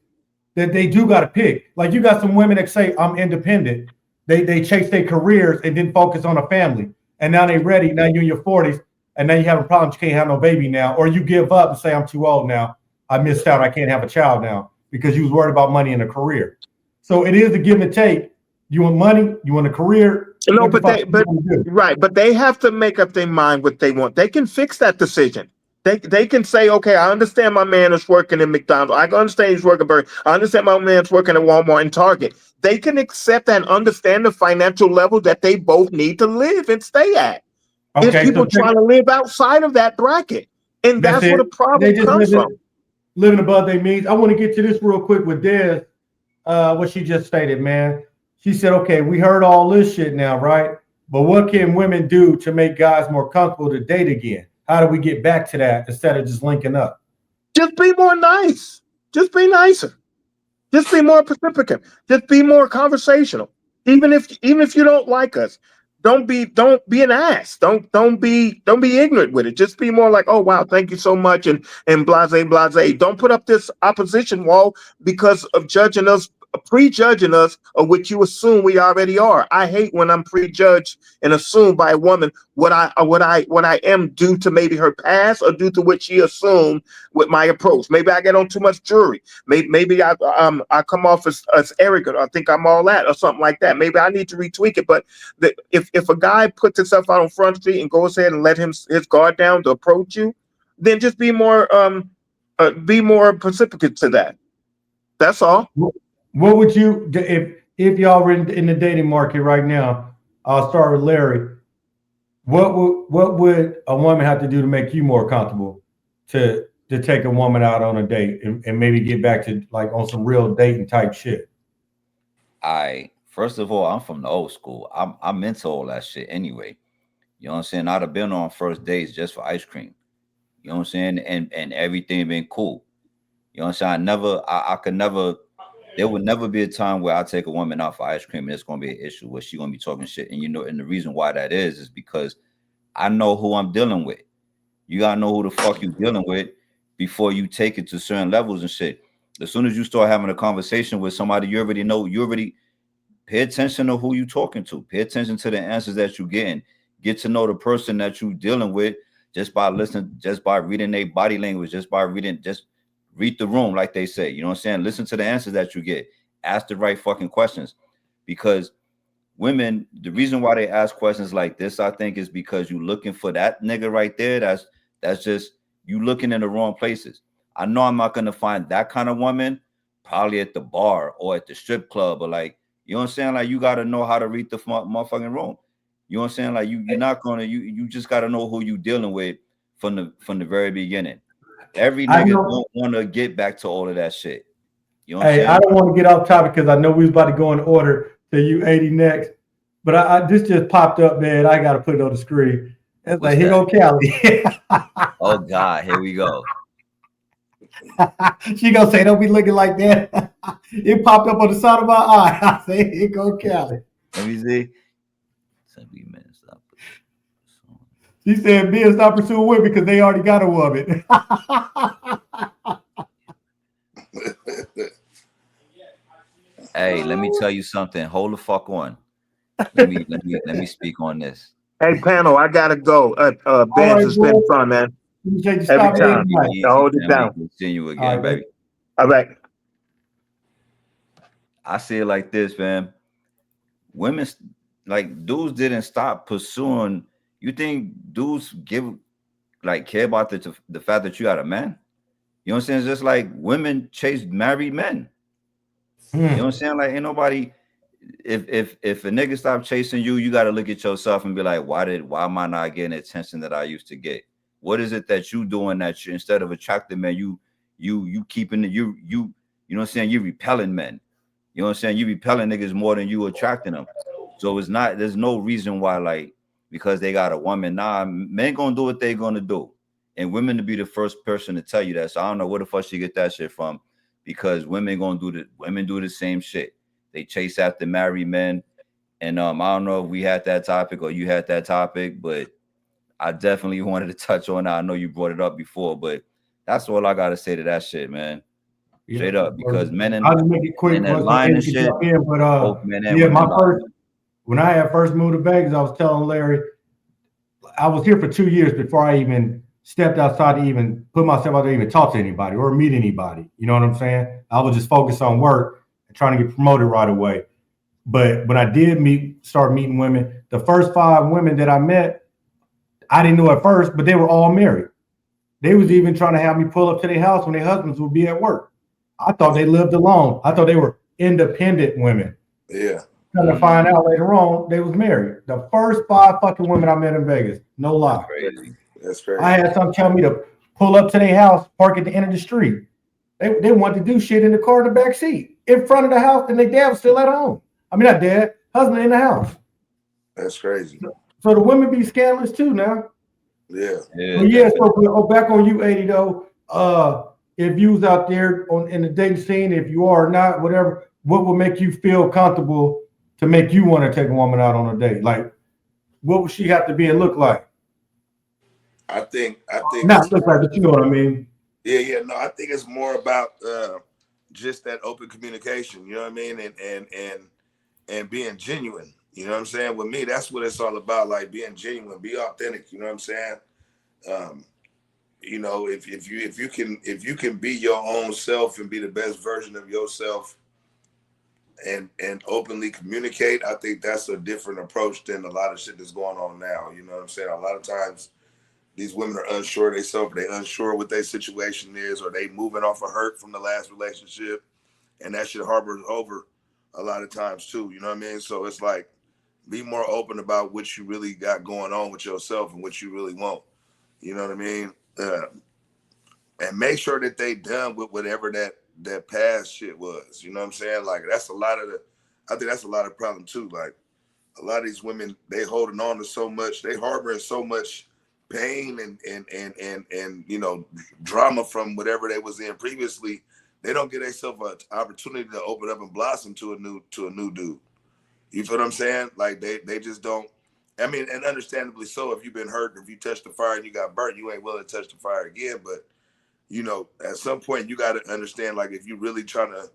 that they do got to pick. Like you got some women that say, I'm independent. They chase their careers and didn't focus on a family. And now they ready. Now you're in your 40s and now you have a problem. You can't have no baby now. Or you give up and say, I'm too old now. I missed out. I can't have a child now because you was worried about money and a career. So it is a give and take. You want money, you want a career. No, but they have to make up their mind what they want. They can fix that decision. They can say, okay, I understand my man is working in McDonald's. I understand he's working Burger. I understand my man's working at Walmart and Target. They can accept and understand the financial level that they both need to live and stay at. Okay, it's people trying to live outside of that bracket. And that's where the problem comes from. Living above their means. I want to get to this real quick with Des, what she just stated, man. She said, okay, we heard all this shit now, right? But what can women do to make guys more comfortable to date again? How do we get back to that instead of just linking up? Just be more nice. Just be nicer. Just be more precipitant. Just be more conversational. Even if you don't like us, don't be an ass. Don't be ignorant with it. Just be more like, oh wow, thank you so much, and blase. Don't put up this opposition wall because of prejudging us of what you assume we already are. I hate when I'm prejudged and assumed by a woman what I am due to maybe her past or due to what she assumed with my approach. Maybe I get on too much jewelry. Maybe I come off as arrogant. I think I'm all that or something like that. Maybe I need to retweak it. But if a guy puts himself out on Front Street and goes ahead and let his guard down to approach you, then just be more precipitate to that. That's all. What would you, if y'all were in the dating market right now? I'll start with Larry. What would a woman have to do to make you more comfortable to take a woman out on a date and maybe get back to like on some real dating type shit? First of all, I'm from the old school. I'm into all that shit anyway. You know what I'm saying? I'd have been on first dates just for ice cream. You know what I'm saying? And everything been cool. You know what I'm saying? I could never. There would never be a time where I take a woman out for ice cream and it's going to be an issue where she's going to be talking shit. And and the reason why that is because I know who I'm dealing with. You got to know who the fuck you're dealing with before you take it to certain levels and shit. As soon as you start having a conversation with somebody you already pay attention to who you're talking to. Pay attention to the answers that you're getting. Get to know the person that you're dealing with just by listening, just by reading their body language, just read the room, like they say. You know what I'm saying? Listen to the answers that you get. Ask the right fucking questions. Because women, the reason why they ask questions like this, I think, is because you're looking for that nigga right there. That's just you looking in the wrong places. I know I'm not gonna find that kind of woman probably at the bar or at the strip club, or like, you know what I'm saying? Like, you gotta know how to read the motherfucking room. You know what I'm saying? Like, you're not gonna you just gotta know who you dealing with from the very beginning. Every nigga don't want to get back to all of that shit. You know what I'm saying? I don't want to get off topic because I know we was about to go in order to you 80 next. But this just popped up, man. I got to put it on the screen. It's like, here go Callie. Oh, God. Here we go. She going to say, don't be looking like that. It popped up on the side of my eye. I say, here go Callie. Let me see. She said men stop pursuing women because they already got a woman. Hey, let me tell you something. Hold the fuck on. Let me speak on this. Hey, panel, I gotta go. Benz, it's been fun, man. Every time. Hold it down. Continue again, baby. All right. I see it like this, man. Women, like dudes, didn't stop pursuing. You think dudes care about the fact that you got a man? You know what I'm saying? It's just like women chase married men. You know what I'm saying? Like, ain't nobody. If a nigga stop chasing you, you got to look at yourself and be like, why am I not getting the attention that I used to get? What is it that you doing that you, instead of attracting men, you keeping you know what I'm saying? You repelling men. You know what I'm saying? You repelling niggas more than you attracting them. So there's no reason why, like, because they got a woman. Nah, men gonna do what they gonna do. And women to be the first person to tell you that. So I don't know where the fuck she get that shit from, because women do the same shit. They chase after married men. And I don't know if we had that topic or you had that topic, but I definitely wanted to touch on that. I know you brought it up before, but that's all I gotta say to that shit, man. Straight up, because men and I'll just make it quick. and that line and shit. When I had first moved to Vegas, I was telling Larry, I was here for 2 years before I even stepped outside to even put myself out there, even talk to anybody or meet anybody. You know what I'm saying? I was just focused on work and trying to get promoted right away. But when I did start meeting women, the first 5 women that I met, I didn't know at first, but they were all married. They was even trying to have me pull up to their house when their husbands would be at work. I thought they lived alone. I thought they were independent women. Yeah. Come to find out later on, they was married. The first 5 fucking women I met in Vegas, no lie. That's crazy. I had some tell me to pull up to their house, park at the end of the street. They wanted to do shit in the car in the back seat, in front of the house, and their dad was still at home. I mean, not dad, husband in the house. That's crazy. So the women be scandalous too now. Yeah. So back on you, 80 though. If you was out there in the dating scene, if you are or not, whatever, what would make you feel comfortable to make you want to take a woman out on a date? Like, what would she have to be and look like? I think Not look like, but you know what I mean. Yeah. No, I think it's more about just that open communication. You know what I mean, and being genuine. You know what I'm saying? With me, that's what it's all about. Like being genuine, be authentic. You know what I'm saying? You know, if you can be your own self and be the best version of yourself, and openly communicate, I think that's a different approach than a lot of shit that's going on now. You know what I'm saying? A lot of times these women are unsure of themselves, they unsure what their situation is, or they moving off of hurt from the last relationship, and that shit harbors over a lot of times too. You know what I mean? So it's like, be more open about what you really got going on with yourself and what you really want. You know what I mean? And make sure that they done with whatever that past shit was. You know what I'm saying? Like I think that's a lot of problem too. Like a lot of these women, they holding on to so much, they harboring so much pain and you know, drama from whatever they was in previously. They don't get themselves an opportunity to open up and blossom to a new dude. You feel what I'm saying? Like they just don't. I mean, and understandably so. If you've been hurt, if you touched the fire and you got burnt, you ain't willing to touch the fire again. But you know, at some point, you got to understand. Like, if you really trying to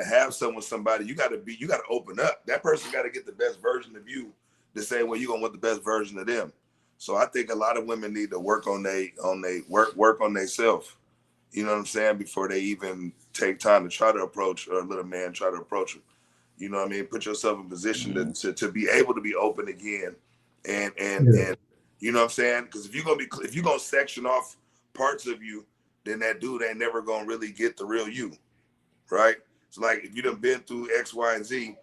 have somebody, you got to open up. That person got to get the best version of you, the same way you gonna want the best version of them. So I think a lot of women need to work on themselves. You know what I'm saying? Before they even take time to try to approach, or let a man try to approach them. You know what I mean? Put yourself in position to be able to be open again, and you know what I'm saying? Because if you're gonna section off parts of you, then that dude ain't never gonna really get the real you, right? So like if you done been through X, Y, and Z,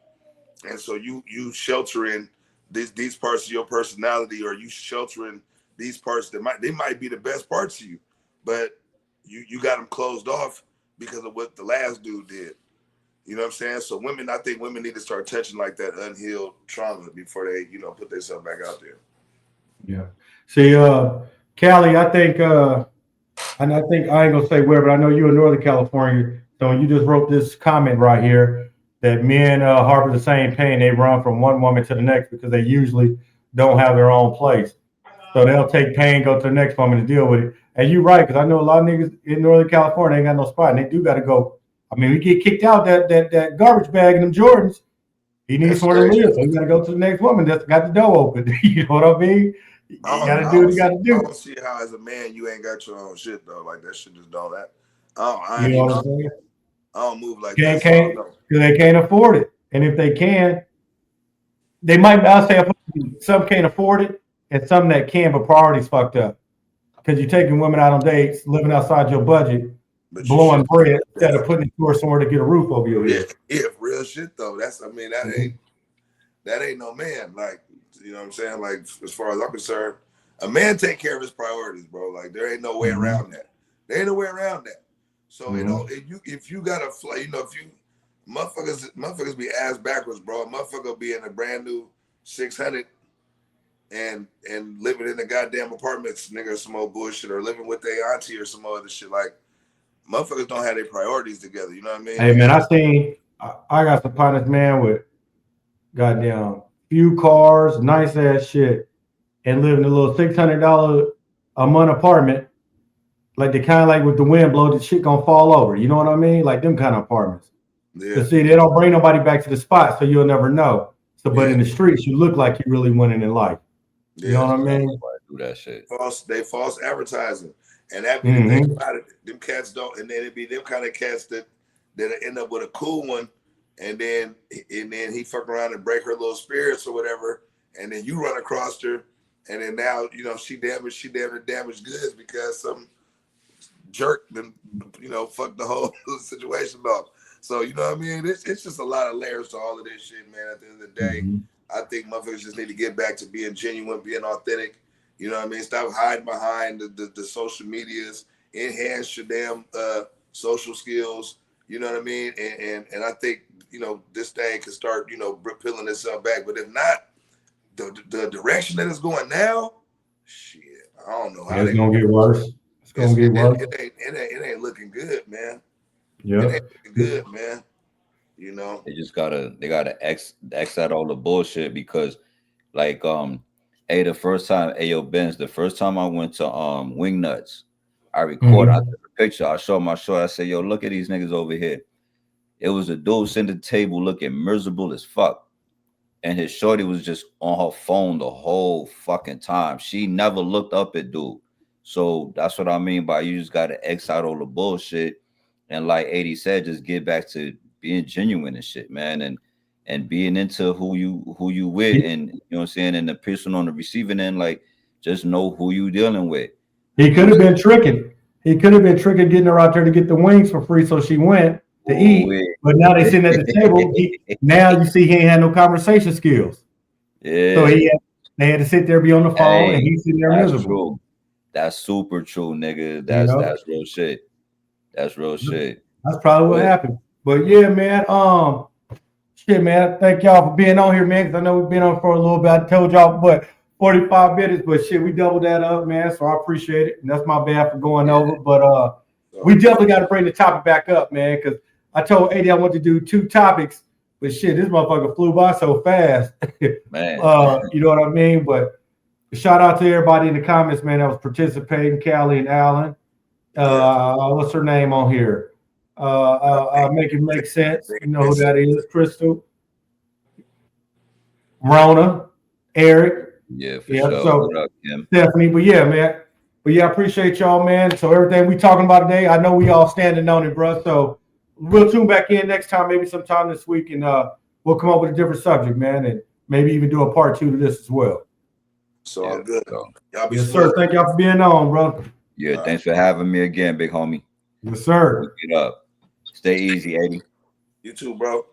and so you sheltering these parts of your personality, or you sheltering these parts that might be the best parts of you, but you got them closed off because of what the last dude did. You know what I'm saying? So I think women need to start touching like that unhealed trauma before they, you know, put themselves back out there. Yeah. See, Callie, I think, and I think I ain't gonna say where, but I know you're in Northern California. So you just wrote this comment right here that men harbor the same pain. They run from one woman to the next because they usually don't have their own place. So they'll take pain, go to the next woman to deal with it. And you're right, because I know a lot of niggas in Northern California ain't got no spot, and they do got to go. I mean, we get kicked out that garbage bag in them Jordans. He needs somewhere to live, so he got to go to the next woman that's got the door open. You know what I mean? You got to do what you got to do. I don't see how, as a man, you ain't got your own shit though. Like that shit just don't happen. You know what I'm saying? I don't move like Can't, that. because they can't afford it. And if they can, they might, I'll say some can't afford it and some that can, but priorities fucked up. Because you're taking women out on dates, living outside your budget, But blowing bread instead of putting it towards somewhere to get a roof over your head. Yeah, real shit though. That ain't no man. Like, you know what I'm saying? Like, as far as I'm concerned, a man take care of his priorities, bro. Like, there ain't no way around that. There ain't no way around that. So you know, if you got a fly, you know, if you motherfuckers be ass backwards, bro. A motherfucker be in a brand new 600 and living in the goddamn apartments, nigga, some old bullshit, or living with their auntie or some other shit. Like, motherfuckers don't have their priorities together. You know what I mean? Hey man, I got some partners, man, with goddamn few cars, nice ass shit, and live in a little $600 a month apartment. Like the kind of like with the wind blow, the shit gonna fall over. You know what I mean? Like them kind of apartments. Yeah. But see, they don't bring nobody back to the spot, so you'll never know. So, but in the streets, you look like you really winning in life. You know what I mean? Do that shit. False advertising, and that be the thing about it. Them cats don't, and then it be them kind of cats that end up with a cool one, and then he fuck around and break her little spirits or whatever, and then you run across her, and then now you know she damaged goods because some jerk then fucked the whole situation off. So you know what I mean? It's just a lot of layers to all of this shit, man. At the end of the day, I think motherfuckers just need to get back to being genuine, being authentic. You know what I mean? Stop hiding behind the social medias. Enhance your damn social skills. You know what I mean? And I think this thing can start peeling itself back. But if not, the direction that it's going now, shit, I don't know how it's gonna get worse. It's gonna get worse. It ain't looking good, man. Yeah, it ain't looking good, man. You know, they gotta X out all the bullshit because, like, the first time I went to Wingnuts, I recorded, I took a picture, I showed my short, I said, yo, look at these niggas over here. It was a dude sitting at the table looking miserable as fuck. And his shorty was just on her phone the whole fucking time. She never looked up at dude. So that's what I mean by you just gotta X out all the bullshit. And like 80 said, just get back to being genuine and shit, man. And being into who you with, and you know what I'm saying, and the person on the receiving end, like, just know who you dealing with. He could have been tricking. He could have been tricking, getting her out there to get the wings for free, so she went to eat. But now they sitting at the table. Now you see he ain't had no conversation skills. Yeah. So they had to sit there, be on the phone, and he's sitting there miserable. True. That's super true, nigga. That's real shit. That's real shit. That's probably what happened. But yeah, man. Shit, man. Thank y'all for being on here, man. Because I know we've been on for a little bit. I told y'all, but 45 minutes, but shit, we doubled that up, man. So I appreciate it. And that's my bad for going over. But we definitely got to bring the topic back up, man. Because I told 80 I want to do 2 topics, but shit, this motherfucker flew by so fast. Man. You know what I mean? But shout out to everybody in the comments, man, that was participating, Callie and Alan. What's her name on here? Make it make sense. You know who that is? Crystal, Rona, Eric. Yeah, for sure. So what up, Kim? Stephanie. But yeah, man. But yeah, I appreciate y'all, man. So everything we talking about today, I know we all standing on it, bro. So we'll tune back in next time, maybe sometime this week, and we'll come up with a different subject, man, and maybe even do a part 2 to this as well. So I'm good. Y'all be yes, sir. Thank y'all for being on, bro. Yeah, thanks for having me again, big homie. Yes, sir. Get up. Stay easy, 80. You too, bro.